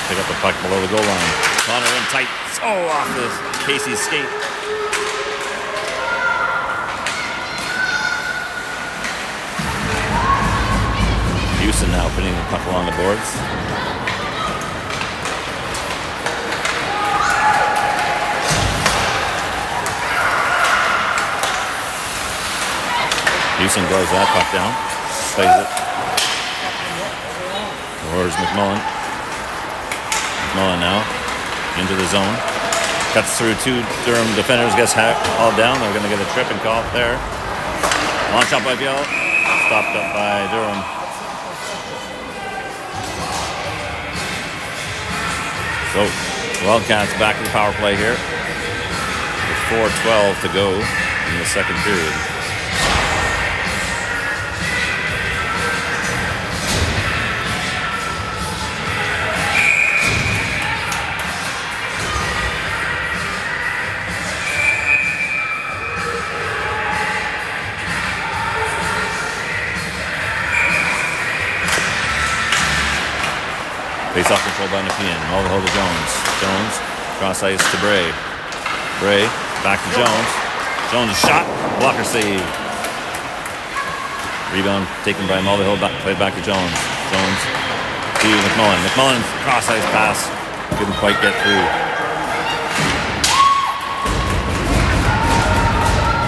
Pick up the puck below the goal line. Connor in tight. Oh, off the Casey's skate. Houston now putting the puck along the boards. Houston gloves that puck down. Plays it. Towards McMullen. McMullen now into the zone. Cuts through two Durham defenders. Gets all down. They're going to get a tripping call there. Launch up by Biel. Stopped up by Durham. So, Wildcats back to the power play here. With 4:12 to go in the second period. Face-off control by Nepean. All the hold to Jones. Jones, cross ice to Bray. Bray, back to Jones. Jones' shot. Blocker save. Rebound taken by Mulvihill. Played back to Jones. Jones to McMullen. McMullen's cross ice pass. Couldn't quite get through.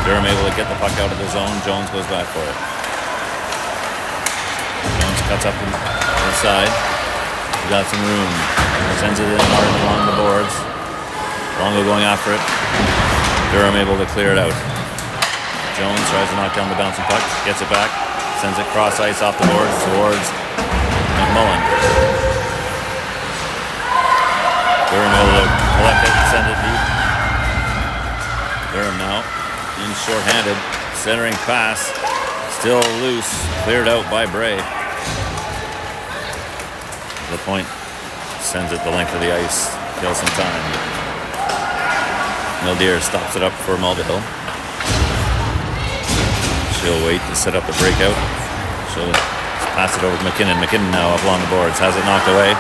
Durham able to get the puck out of the zone. Jones goes back for it. Jones cuts up inside. He's got some room. Sends it in hard along the boards. Longo going after it. Durham able to clear it out. Jones tries to knock down the bouncing puck. Gets it back. Sends it cross ice off the boards towards McMullen. Durham able to collect it and send it deep. Durham now in shorthanded. Centering pass. Still loose. Cleared out by Bray. The point sends it the length of the ice, kills some time. Mildeer stops it up for Mulvihill. She'll wait to set up the breakout. She'll pass it over to McKinnon. McKinnon now up along the boards, has it knocked away.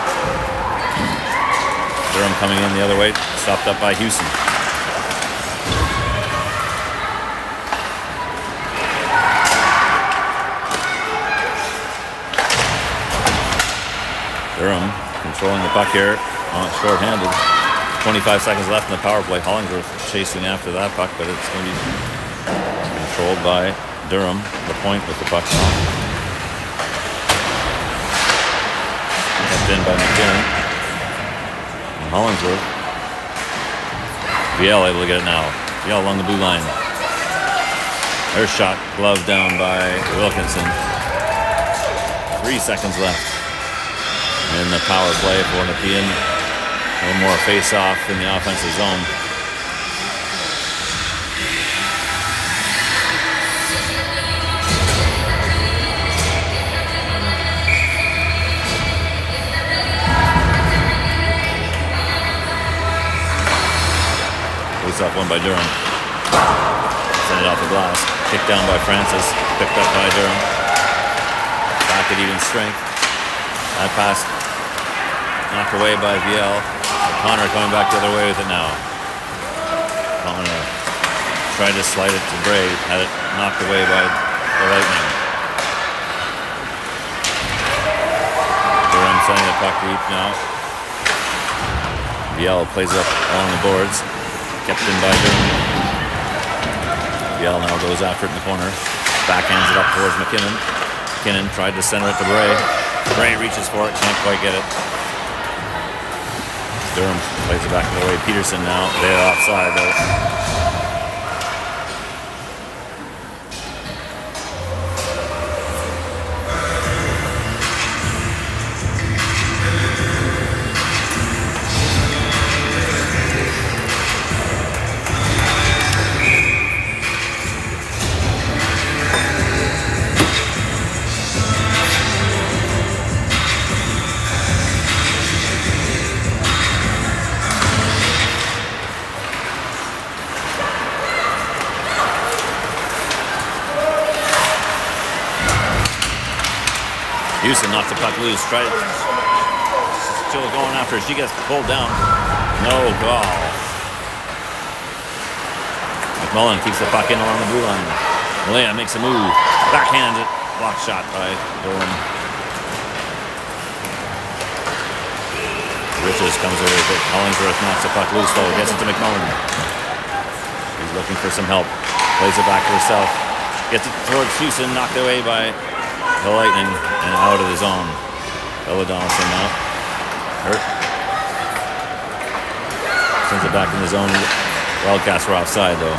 Durham coming in the other way, stopped up by Houston. Durham controlling the puck here, short-handed. 25 seconds left in the power play. Hollingsworth chasing after that puck, but it's going to be controlled by Durham. The point with the puck now. Kept in by McKinnon. And Hollingsworth. VL able to get it now. VL along the blue line. Their shot, glove down by Wilkinson. 3 seconds left in the power play for Nepean. A little more face-off in the offensive zone. Face-off won by Durham. Send it off the glass. Kicked down by Francis. Picked up by Durham. Back at even strength. That pass knocked away by VL. Connor coming back the other way with it now. Connor tried to slide it to Bray. Had it knocked away by the Lightning. Durham sending the puck deep now. VL plays it up along the boards. Kept in by Durham. VL now goes after it in the corner. Backhands it up towards McKinnon. McKinnon tried to center it to Bray. Bray reaches for it, can't quite get it. Durham plays it back the way. Peterson now. They're offside though. Houston knocks the puck loose. Still going after her. She gets pulled down. No goal. McMullen keeps the puck in along the blue line. Malaya makes a move. Backhands it. Block shot by Durham. Riches comes away with it. Hollingsworth knocks the puck loose though. Gets it to McMullen. He's looking for some help. Plays it back to herself. Gets it towards Houston. Knocked away by the Lightning and out of the zone. Ella Donaldson now. Hurt. Sends it back in the zone. Wildcats were offside though.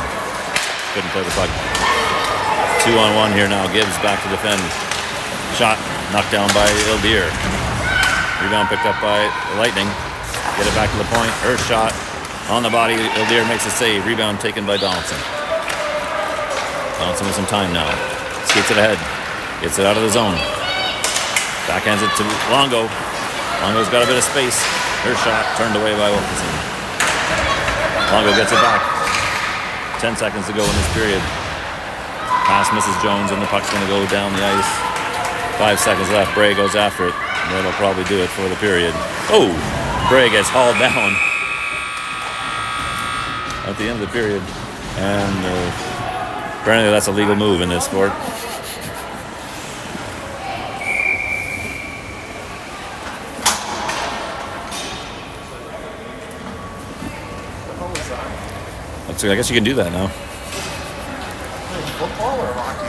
Couldn't play the puck to 2-on-1 here now. Gibbs back to defend. Shot knocked down by Ildir. Rebound picked up by Lightning. Get it back to the point. Her shot on the body. Ildir makes a save. Rebound taken by Donaldson. Donaldson with some time now. Skates it ahead. Gets it out of the zone. Backhands it to Longo. Longo's got a bit of space. Her shot turned away by Wilkinson. Longo gets it back. 10 seconds to go in this period. Pass misses Jones and the puck's going to go down the ice. 5 seconds left. Bray goes after it. And that'll probably do it for the period. Oh! Bray gets hauled down at the end of the period. And apparently that's a legal move in this sport. So I guess you can do that now. Football or hockey?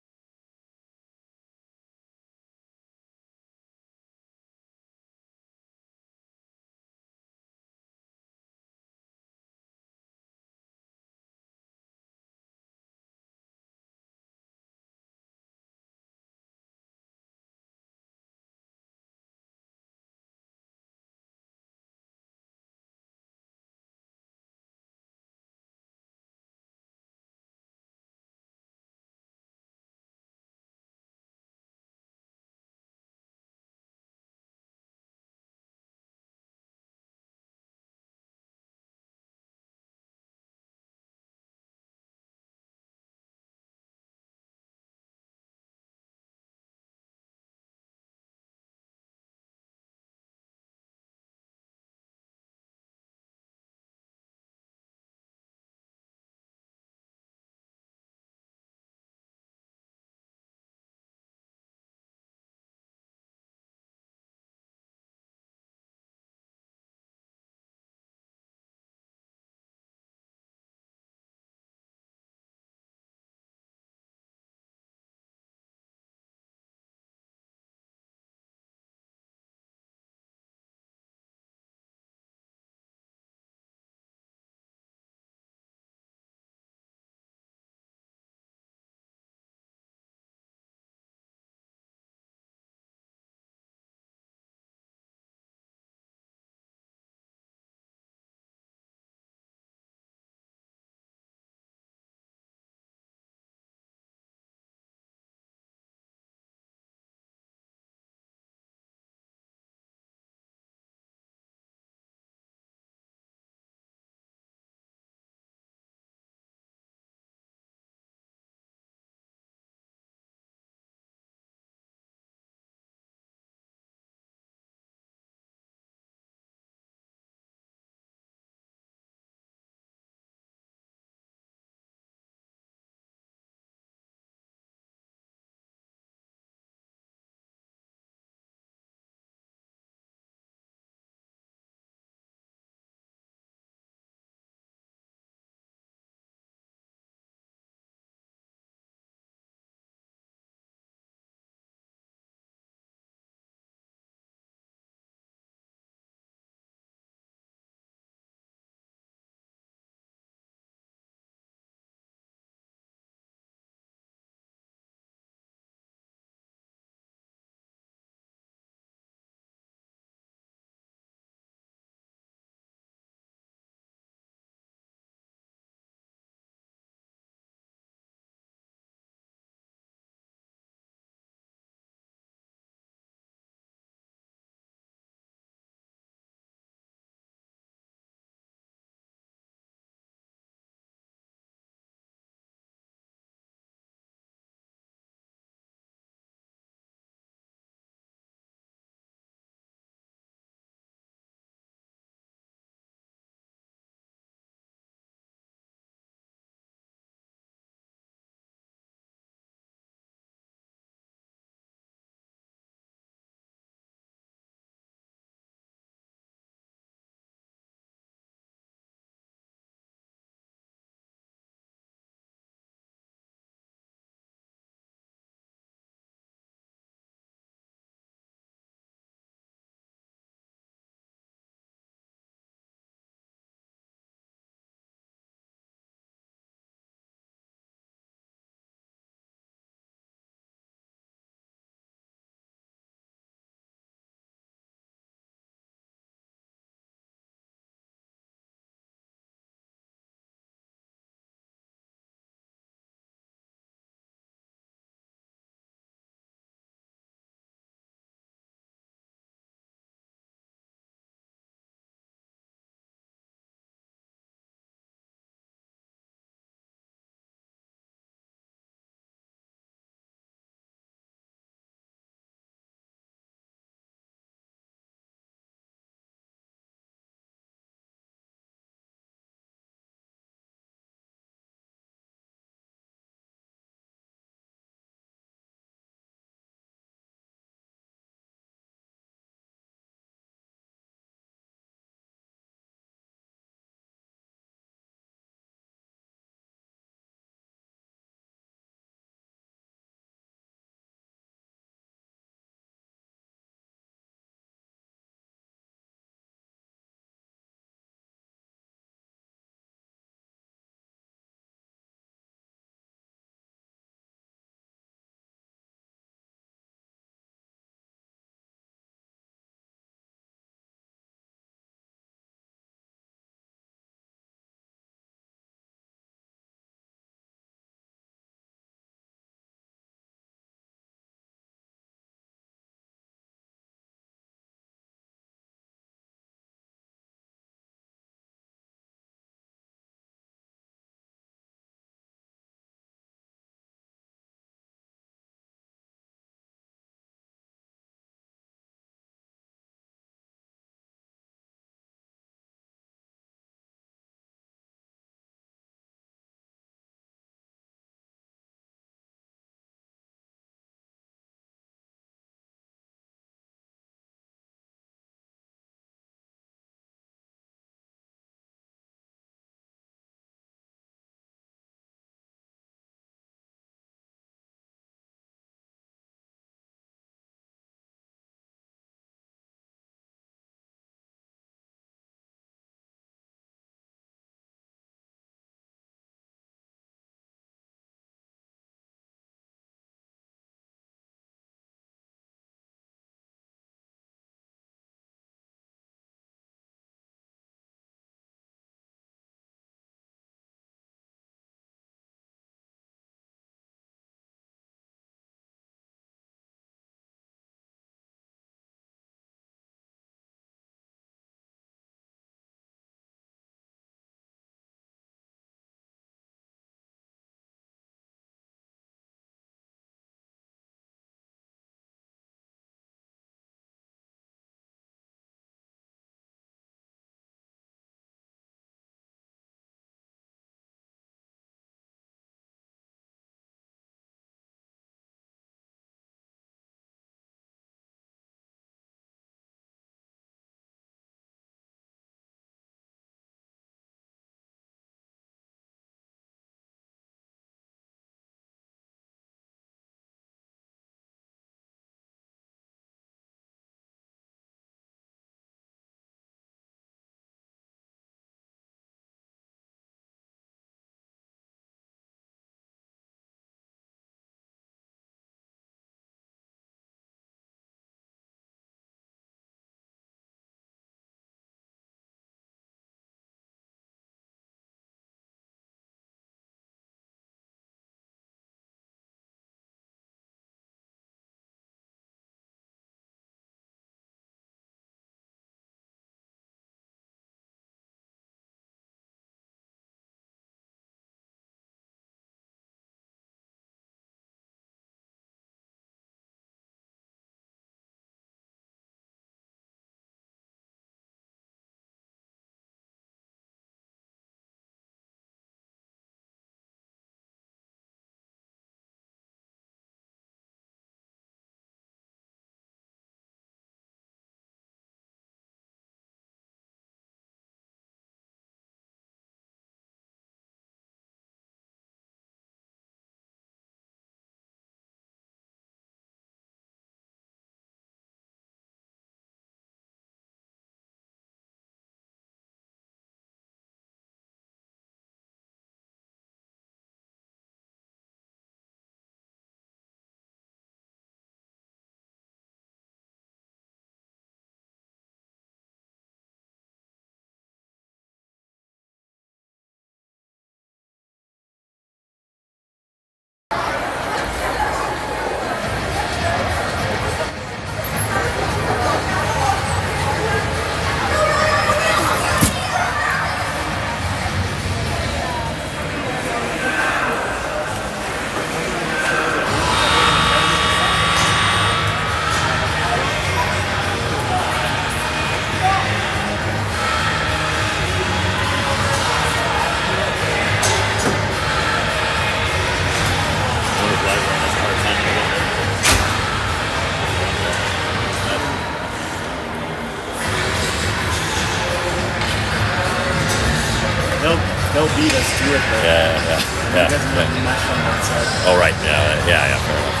outbeat us to it, but Yeah. he doesn't have much on that side. Oh, right. Yeah. Fair enough.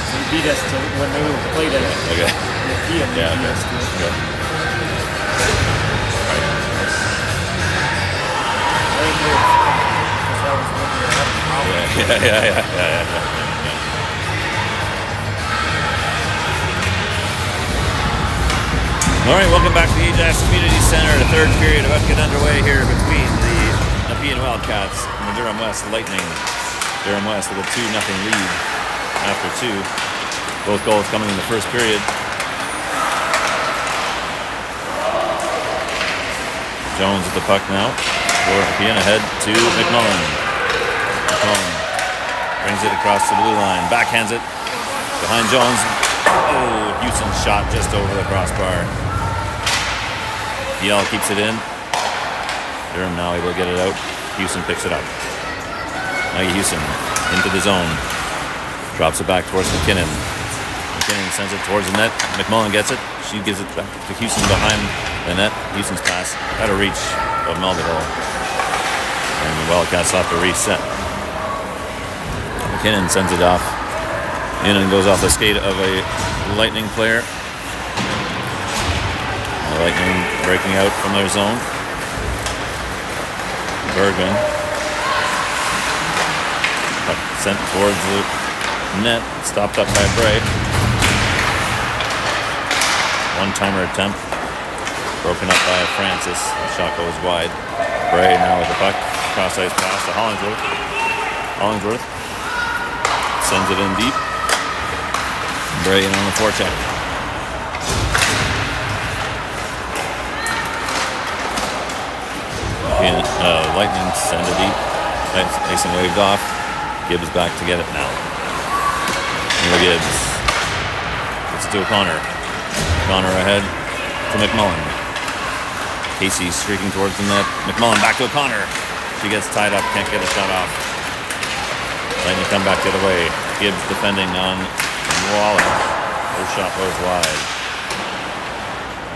So he beat us to when they played at Okay. Nepean, he beat us to it. Okay. I think because that was when we were having problems. Yeah. All right, welcome back to the Ajax Community Center. The third period about to get underway here between the Nepean Wildcats and the Durham West Lightning. Durham West with a 2-0 lead after 2. Both goals coming in the first period. Jones with the puck now. Nepean ahead to McMullen. McMullen brings it across the blue line. Backhands it behind Jones. Oh, Houston's shot just over the crossbar. Yell keeps it in. Durham now able to get it out. Houston picks it up. Now Houston into the zone. Drops it back towards McKinnon. McKinnon sends it towards the net. McMullen gets it. She gives it back to Houston behind the net. Houston's pass out of reach of Melville. And the Wildcats have to reset. McKinnon sends it off. In and goes off the skate of a Lightning player. The Lightning breaking out from their zone. Bergen. Puck sent towards the net. Stopped up by Bray. One-timer attempt. Broken up by Francis. The shot goes wide. Bray now with the puck. Cross-ice pass to Hollingsworth. Hollingsworth sends it in deep. Bray in on the forecheck. Lightning send it deep. Mason waved off. Gibbs back to get it now. Here Gibbs. It's to O'Connor. O'Connor ahead to McMullen. Casey streaking towards the net. McMullen back to O'Connor. She gets tied up, can't get a shot off. Lightning come back the other way. Gibbs defending on Wallace. Her shot goes wide.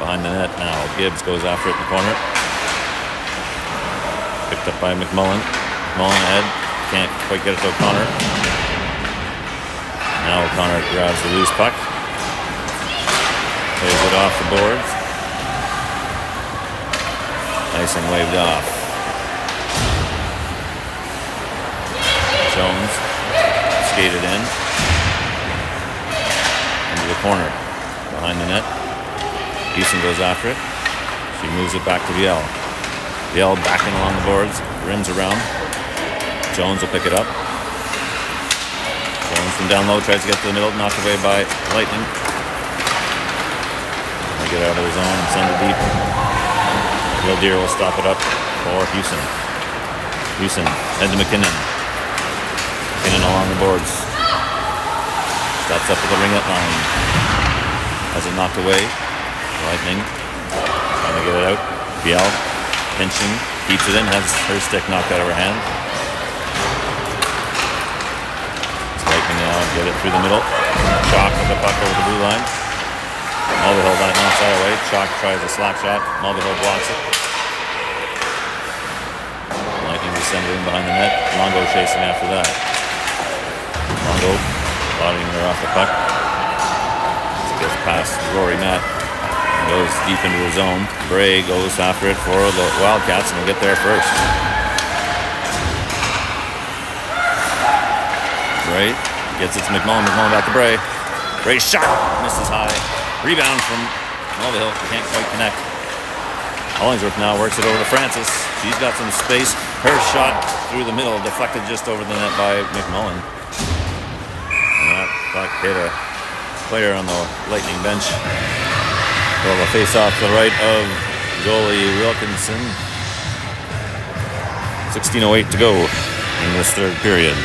Behind the net now. Gibbs goes after it in the corner. Picked up by McMullen. McMullen ahead. Can't quite get it to O'Connor. Now O'Connor grabs the loose puck. Plays it off the boards. Nice and waved off. Jones skated in. Into the corner. Behind the net. Houston goes after it. She moves it back to Viel. Viel backing along the boards. Rims around. Jones will pick it up. Jones from down low tries to get to the middle. Knocked away by Lightning. They get out of the zone and send it deep. Deer will stop it up for Houston. Houston head to McKinnon. McKinnon along the boards. Stops up at the ringlet line. Has it knocked away. Lightning trying to get it out. Viel pinching, keeps it in, has her stick knocked out of her hand. Lightning now get it through the middle. Chalk with the puck over the blue line. Mulvihill on it outside away. Chalk tries a slap shot. Mulvihill blocks it. Lightning descended in behind the net. Longo chasing after that. Longo bottoming her off the puck. She gets past Rory Matt. Goes deep into the zone. Bray goes after it for the Wildcats and will get there first. Bray gets it to McMullen. McMullen back to Bray. Bray's shot misses high. Rebound from Mulvihill. Can't quite connect. Hollingsworth now works it over to Francis. She's got some space. Her shot through the middle, deflected just over the net by McMullen. And that puck hit a player on the Lightning bench. Well, a face-off to the right of goalie Wilkinson. 16:08 to go in this third period.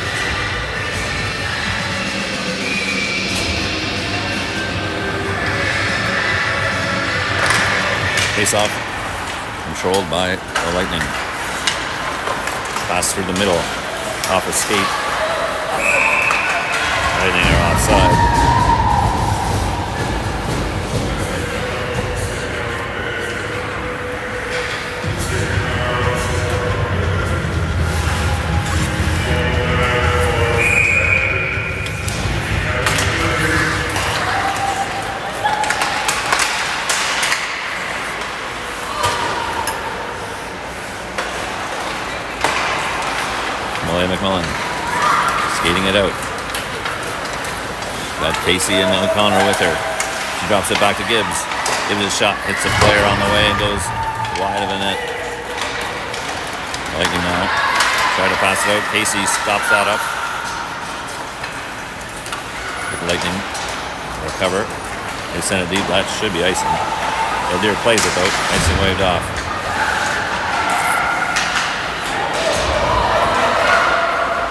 Face-off controlled by the Lightning. Pass through the middle, off a skate. Lightning are offside. Got Casey and O'Connor with her. She drops it back to Gibbs. Gives it a shot, hits the player on the way and goes wide of the net. Lightning now. Try to pass it out. Casey stops that up. Lightning recover. They send it deep. That should be icing. Deer plays it though. Icing waved off.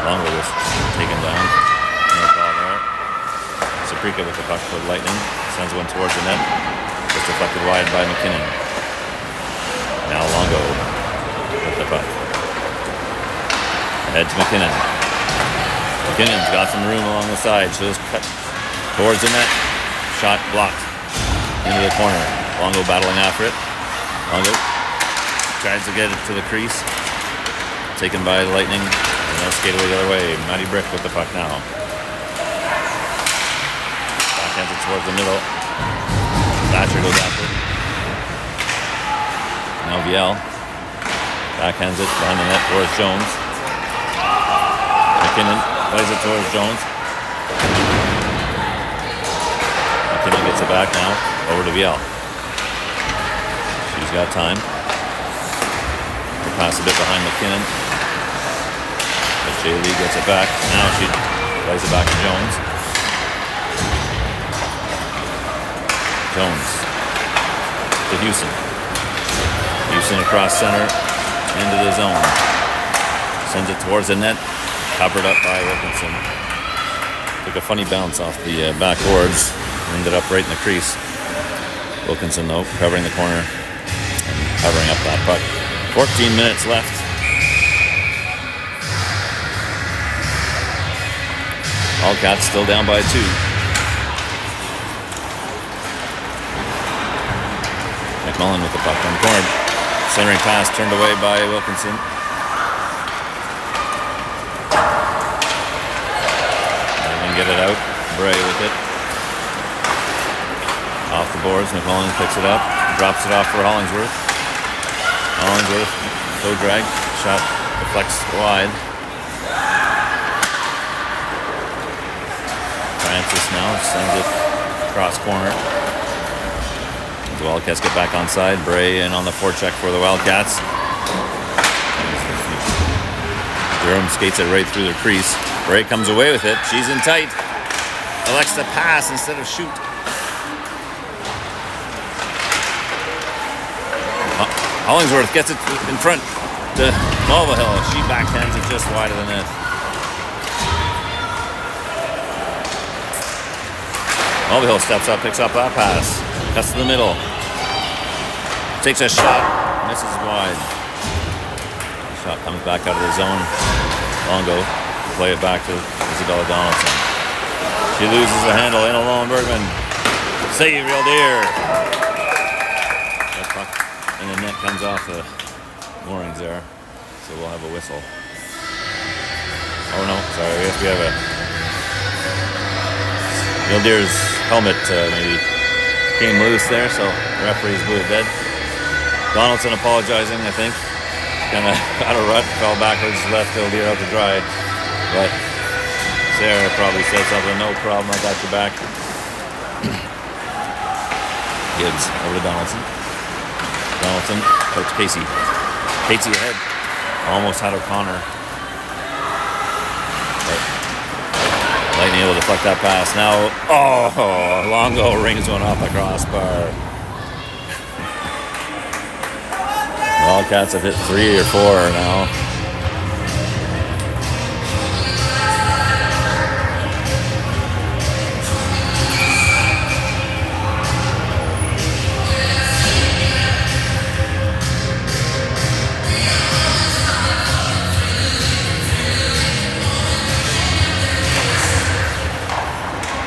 Longo was taken down. No call there. Saprika with the puck for Lightning. Sends one towards the net. Just deflected wide by McKinnon. Now Longo with the puck. Ahead to McKinnon. McKinnon's got some room along the side. She'll just cut towards the net. Shot blocked. Into the corner. Longo battling after it. Longo tries to get it to the crease. Taken by the Lightning. And they'll skate away the other way. Matty Brick with the puck now. Backhands it towards the middle. Thatcher goes after it. Now VL. Backhands it behind the net towards Jones. McKinnon plays it towards Jones. McKinnon gets it back now. Over to VL. She's got time. They pass a bit behind McKinnon. But Shaylee gets it back. Now she plays it back to Jones. Jones to Houston. Houston across center into the zone. Sends it towards the net. Covered up by Wilkinson. Took a funny bounce off the back boards. Ended up right in the crease. Wilkinson though covering the corner and covering up that puck. 14 minutes left. Wildcats still down by 2. McMullen with the puck on the corner. Centering pass turned away by Wilkinson. Get it out. Bray with it. Off the boards. McMullen picks it up. Drops it off for Hollingsworth. Hollingsworth. Toe drag. Shot deflects wide. Francis now sends it cross corner. The Wildcats get back on side. Bray in on the forecheck for the Wildcats. Durham skates it right through the crease. Bray comes away with it. She's in tight. Elects to pass instead of shoot. Hollingsworth gets it in front to OWHL. She backhands it just wide of the net. OWHL steps up, picks up that pass. Cuts to the middle. Takes a shot. Misses wide. Shot comes back out of the zone. Longo. Play it back to Isabella Donaldson. She loses the handle in alone. Bergman. Save, real dear. That puck and the net comes off the moorings there. So we'll have a whistle. Oh no, sorry. I guess we have a real deer's helmet maybe came loose there, so the referees blew it dead. Donaldson apologizing, I think. Kind of got a rut, fell backwards, left real deer out to dry. But Sarah probably said something, no problem, I got your back. Gibbs over to Donaldson. Donaldson out to Casey. Casey ahead. Almost had O'Connor. But Lightning able to deflect that pass. Now, oh, Longo rings one off the crossbar. Wildcats have hit 3 or 4 now.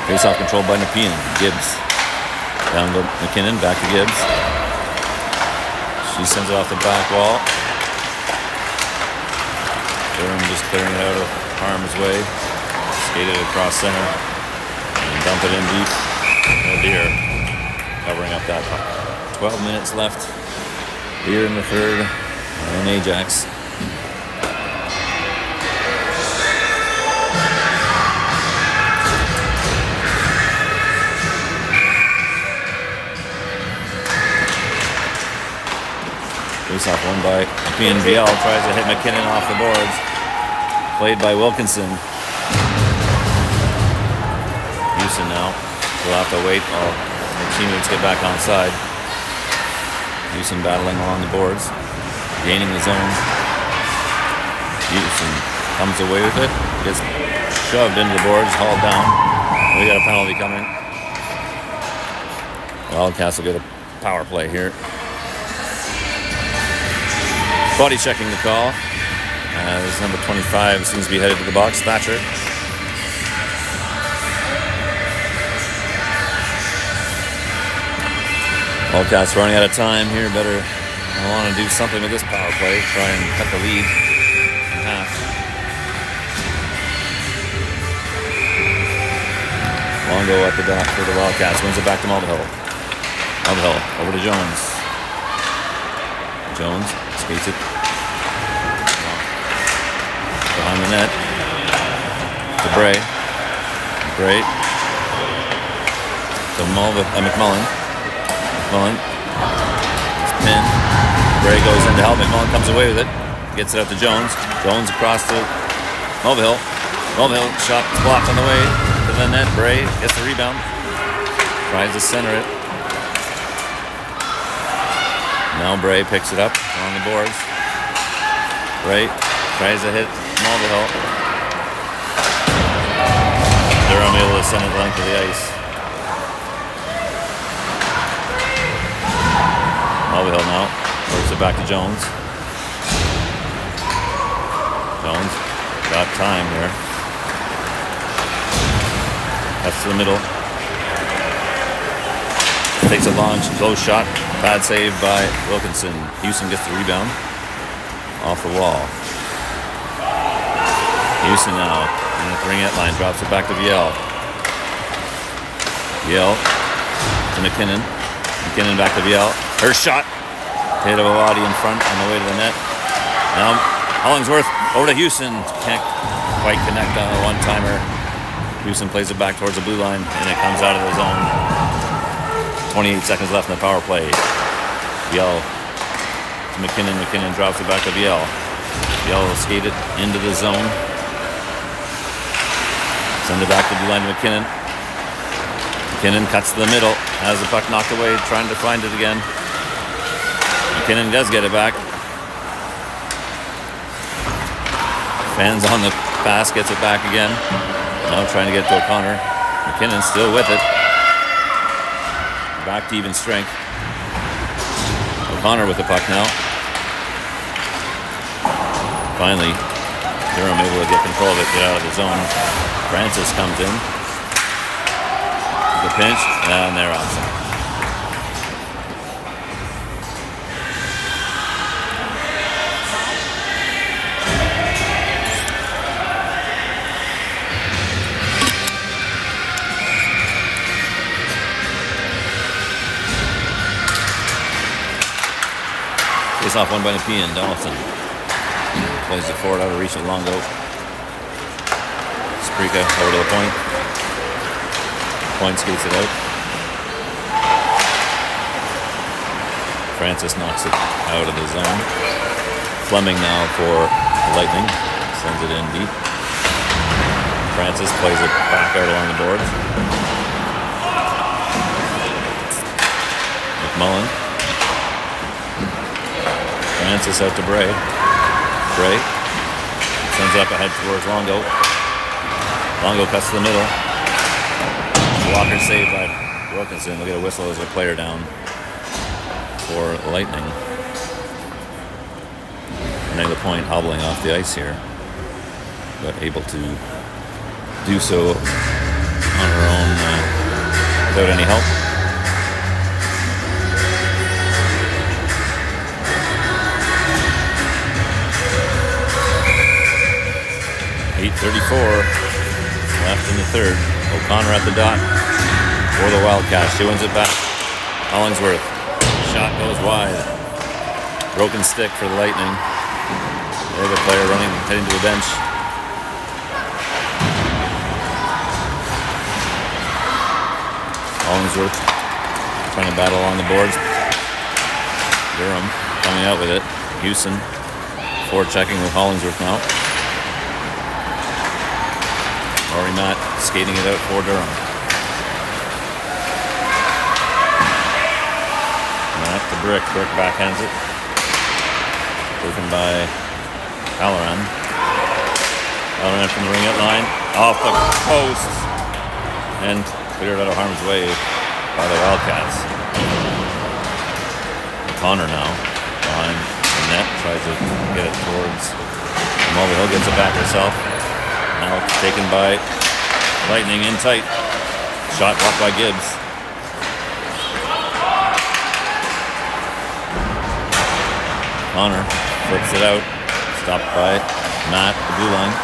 Face-off controlled by Nepean. Gibbs. Down to McKinnon, back to Gibbs. She sends it off the back wall. Durham just clearing it out of harm's way. Skated across center. And dump it in deep. Oh dear. Covering up that puck. 12 minutes left. Here in the third. And Ajax. Face-off won by Nepean. VL tries to hit McKinnon off the boards. Played by Wilkinson. Houston now will have to wait while the teammates get back on side. Houston battling along the boards, gaining the zone. Houston comes away with it, gets shoved into the boards, hauled down. We got a penalty coming. Wildcats will get a power play here. Body checking the call. As number 25 seems to be headed to the box, Thatcher. Wildcats running out of time here. Better want to do something with this power play. Try and cut the lead in half. Longo at the dot for the Wildcats. Wins it back to Mulvihill. Mulvihill over to Jones. Jones skates it behind the net. To Bray. Bray. To McMullen. McMullen. It's pinned. Bray goes in to help. McMullen comes away with it. Gets it up to Jones. Jones across to Mulvihill. Mulvihill shot blocked on the way to the net. Bray gets the rebound. Tries to center it. Now Bray picks it up on the boards. Bray tries to hit Mulvihill. Durham able to send it the length of the ice. Mulvihill now works it back to Jones. Jones got time there. That's to the middle. Takes a long, close shot. Bad save by Wilkinson. Houston gets the rebound off the wall. Houston now in the ring net line, drops it back to VL. VL to McKinnon. McKinnon back to VL. Her shot hit a body in front on the way to the net. Now Hollingsworth over to Houston. Can't quite connect on a one-timer. Houston plays it back towards the blue line, and it comes out of the zone. 28 seconds left in the power play. VL to McKinnon. McKinnon drops it back to VL. VL will skate it into the zone. Send it back to the line to McKinnon. McKinnon cuts to the middle. Has the puck knocked away, trying to find it again. McKinnon does get it back. Fans on the pass, gets it back again. Now trying to get to O'Connor. McKinnon still with it. Back to even strength. O'Connor with the puck now. Finally, Durham able to get control of it, get out of the zone. Francis comes in. The pinch, and they're outside. Face off won by Nepean. Donaldson plays it forward out of reach of Longo. Sprika over to the point. Point skates it out. Francis knocks it out of the zone. Fleming now for the Lightning. Sends it in deep. Francis plays it back out along the boards. McMullen. Francis out to Bray. Bray sends it up ahead towards Longo. Longo cuts to the middle. Walker saved by Wilkinson. We'll get a whistle as a player down for Lightning. Renee LaPointe hobbling off the ice here, but able to do so on her own without any help. .34 left in the third. O'Connor at the dot for the Wildcats. She wins it back. Hollingsworth. Shot goes wide. Broken stick for the Lightning. They have a player running, heading to the bench. Hollingsworth trying to battle along the boards. Durham coming out with it. Houston forechecking with Hollingsworth now. Rory Matt skating it out for Durham. Matt to Brick. Brick backhands it. Taken by Halloran. Halloran from the ring out line. Off the post. And cleared out of harm's way by the Wildcats. Connor now behind the net. Tries to get it towards Mulvihill. Gets it back herself. Now it's taken by Lightning in tight. Shot blocked by Gibbs. Connor flips it out. Stopped by Matt, the blue line.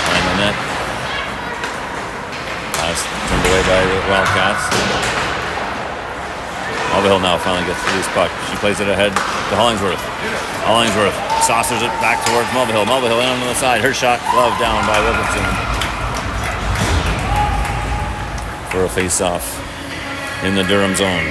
Behind the net. Pass turned away by the Wildcats. Mulvihill now finally gets the loose puck. She plays it ahead to Hollingsworth. Hollingsworth saucers it back towards Mulvihill. Mulvihill in on the side. Her shot gloved down by Wilkinson. For a face-off in the Durham zone.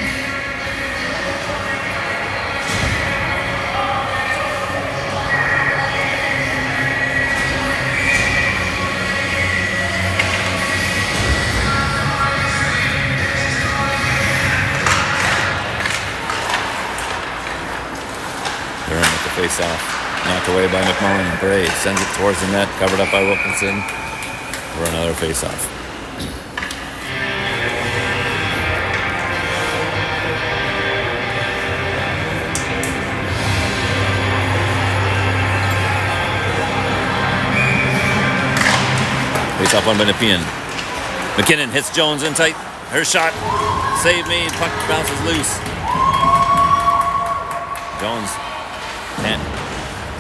Face-off. Knocked away by McMullen. Bray sends it towards the net. Covered up by Wilkinson. For another face-off. Face-off won by Nepean. McKinnon hits Jones in tight. Her shot. Save made. Puck bounces loose. Jones can't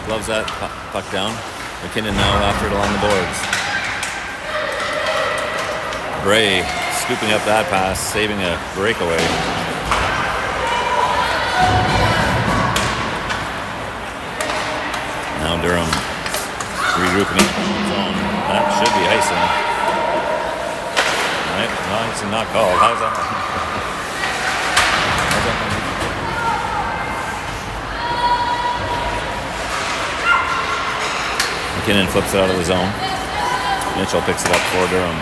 gloves that puck down. McKinnon now after it along the boards. Bray scooping up that pass, saving a breakaway. Now Durham regrouping it. That should be icing. Right? No, icing not called. How's that? How's that? McKinnon flips it out of the zone. Mitchell picks it up for Durham.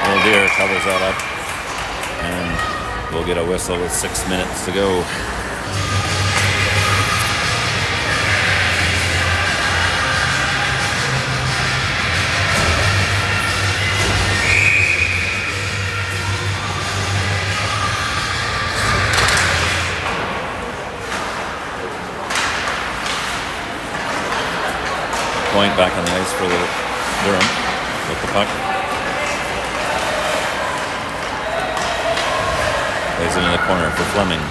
Little Deer covers that up. And we'll get a whistle with 6 minutes to go. Point back on the ice for the Durham with the puck. Plays it in the corner for Fleming.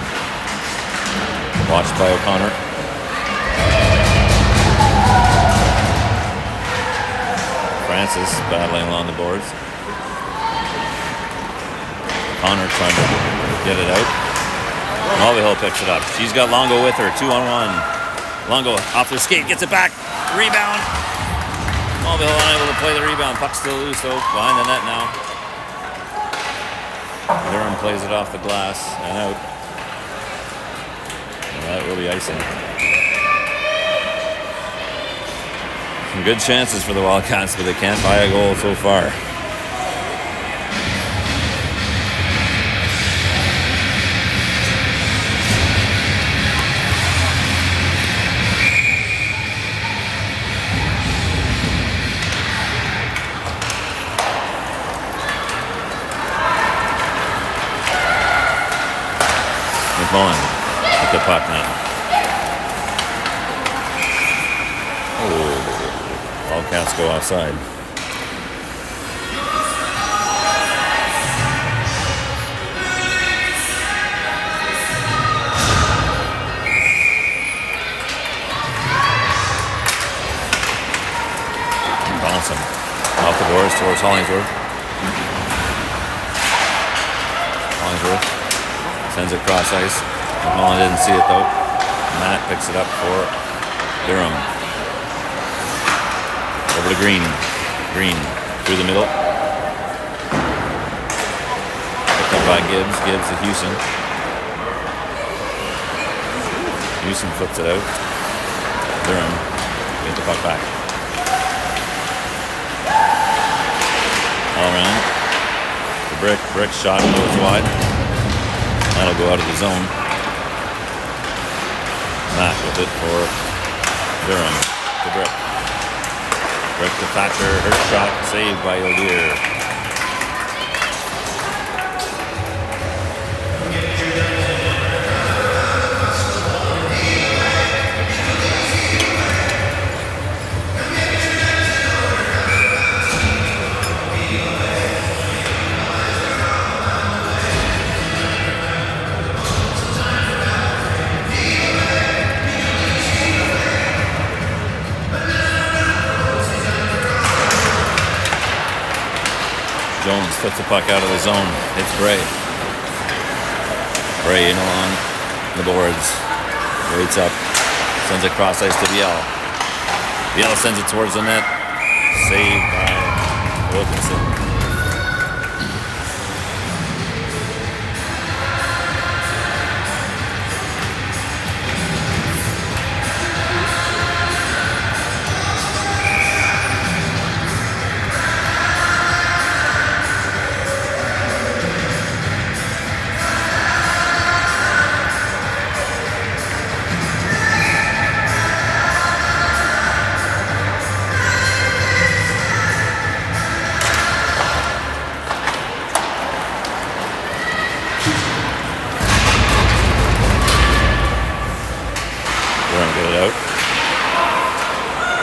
Watched by O'Connor. Francis battling along the boards. O'Connor trying to get it out. Mulvihill picks it up. She's got Longo with her, 2-on-1. Longo off the skate, gets it back. Rebound. Mulvihill unable to play the rebound. Puck still loose though. Behind the net now. Durham plays it off the glass and out. And that will be icing. Some good chances for the Wildcats, but they can't buy a goal so far. McMullen with the puck now. Oh, Wildcats go offside. Bouncing off the boards towards Hollingsworth. Hollingsworth sends it cross ice. McMullen didn't see it though. Matt picks it up for Durham. Over to Green. Green through the middle. Gibbs. Gibbs to Houston. Houston flips it out. Durham get the puck back. All around. The brick shot goes wide. That'll go out of the zone. Matt with it for Durham to Brick. Brick to Thatcher. Her shot saved by O'Dear. Jones flips the puck out of the zone. It's Bray. Bray in along the boards. Waits up. Sends it cross ice to Viel. Viel sends it towards the net. Saved by Wilkinson.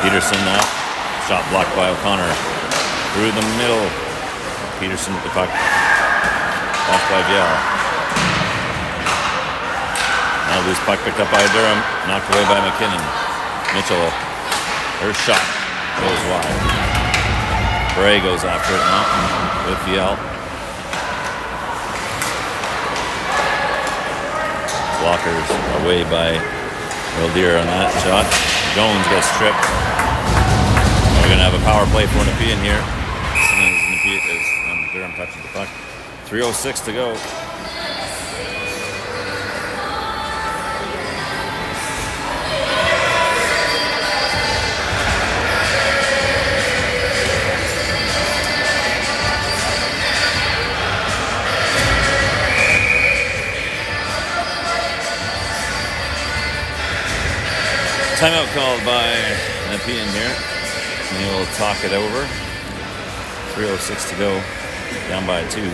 Peterson now. Shot blocked by O'Connor. Through the middle. Peterson with the puck. Off by Viel. Now loose puck picked up by Durham. Knocked away by McKinnon. Mitchell. Her shot goes wide. Bray goes after it now with Viel. Blockers away by O'Dear on that shot. Jones gets tripped. We're going to have a power play for Nepean here. As Durham touches the puck. 3:06 to go. Timeout called by Nepean here. And he'll talk it over. 3:06 to go. Down by 2.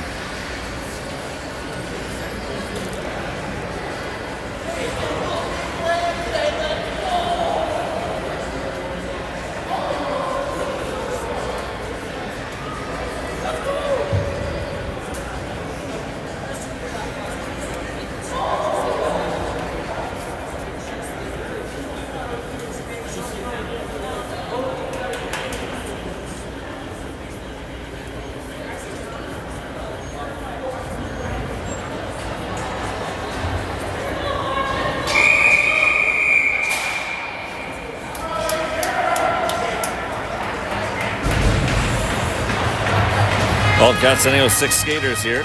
Wildcats sending those 6 skaters here.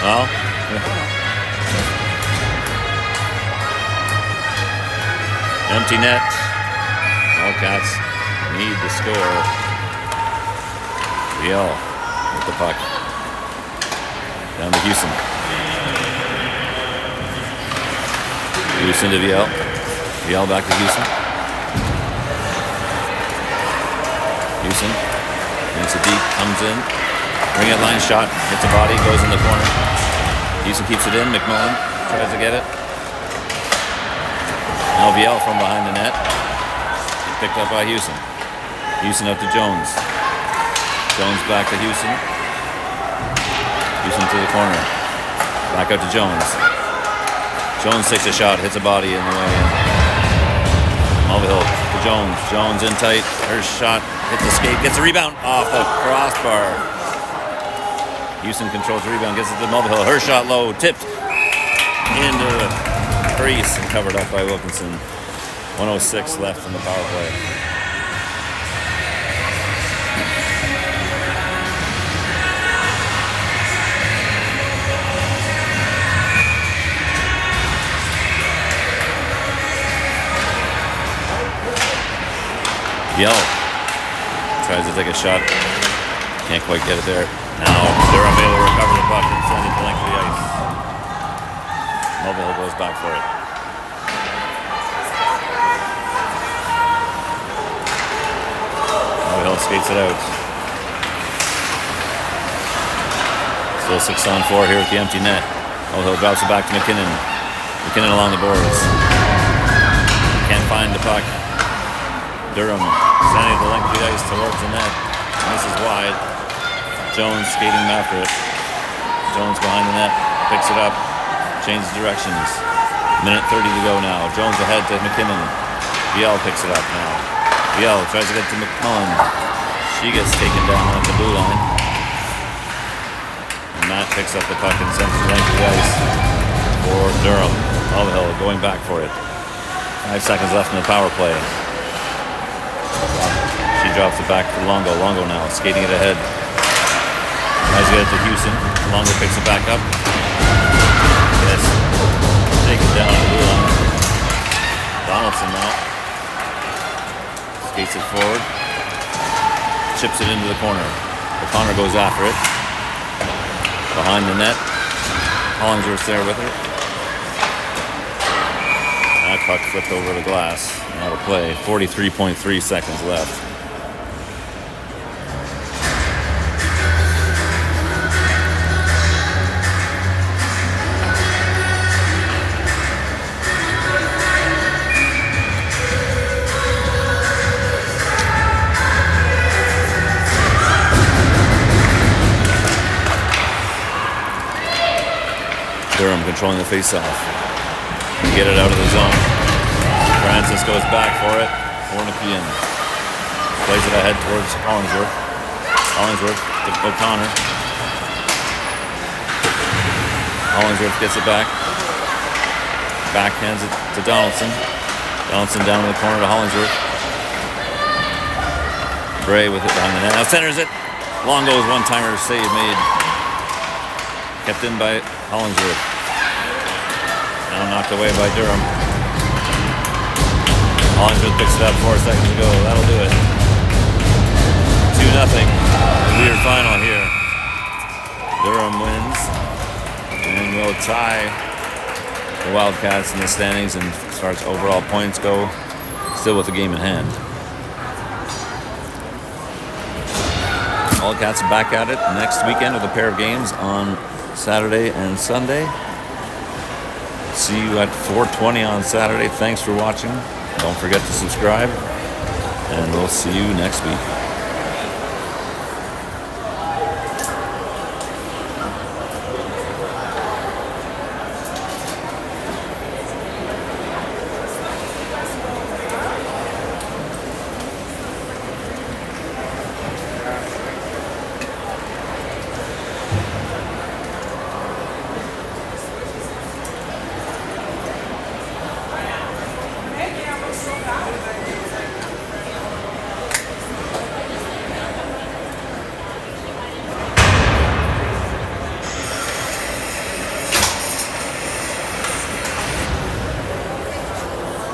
Well, empty net. Wildcats need to score. Viel with the puck. Down to Houston. Houston to Viel. Viel back to Houston. Houston. Makes it deep, comes in. Ring it line shot, hits a body, goes in the corner. Houston keeps it in. McMullen tries to get it. Now Viel from behind the net. Picked up by Houston. Houston up to Jones. Jones back to Houston. Houston to the corner. Back out to Jones. Jones takes a shot, hits a body in the way. Mulvihill to Jones. Jones in tight. Her shot hits the skate, gets a rebound off the crossbar. Houston controls the rebound, gets it to Mulvihill. Her shot low, tipped into the crease and covered up by Wilkinson. 1:06 left in the power play. Yell tries to take a shot. Can't quite get it there. Now Durham able to recover the puck and send it to length of the ice. Mobile goes back for it. OWHL skates it out. Still 6-on-4 here with the empty net. OWHL drops it back to McKinnon. McKinnon along the boards. Can't find the puck. Durham sending the length of the ice towards the net. And this is wide. Jones skating after it. Jones behind the net. Picks it up. Changes directions. Minute 30 to go now. Jones ahead to McKinnon. Biel picks it up now. Biel tries to get to McMullen. She gets taken down at the blue line. And Matt picks up the puck and sends it length of the ice for Durham. OWHL going back for it. 5 seconds left in the power play. She drops it back to Longo. Longo now skating it ahead. Tries to get it to Houston. Longo picks it back up. Yes. Take it down on the blue line. Donaldson now. Skates it forward. Chips it into the corner. O'Connor goes after it. Behind the net. Hollingsworth's there with her. That puck flipped over the glass. Out of play. 43.3 seconds left. Durham controlling the face-off. Get it out of the zone. Francis goes back for it. For Nepean. Plays it ahead towards Hollingsworth. Hollingsworth to O'Connor. Hollingsworth gets it back. Backhands it to Donaldson. Donaldson down in the corner to Hollingsworth. Bray with it behind the net. Now centers it. Longo's one-timer save made. Kept in by Hollingsworth. Now knocked away by Durham. Hollingsworth picks it up 4 seconds to go. That'll do it. 2-0. Weird final here. Durham wins. And will tie the Wildcats in the standings, and as far as overall points go, still with the game in hand. Wildcats are back at it next weekend with a pair of games on Saturday and Sunday. See you at 4:20 on Saturday. Thanks for watching. Don't forget to subscribe, and we'll see you next week.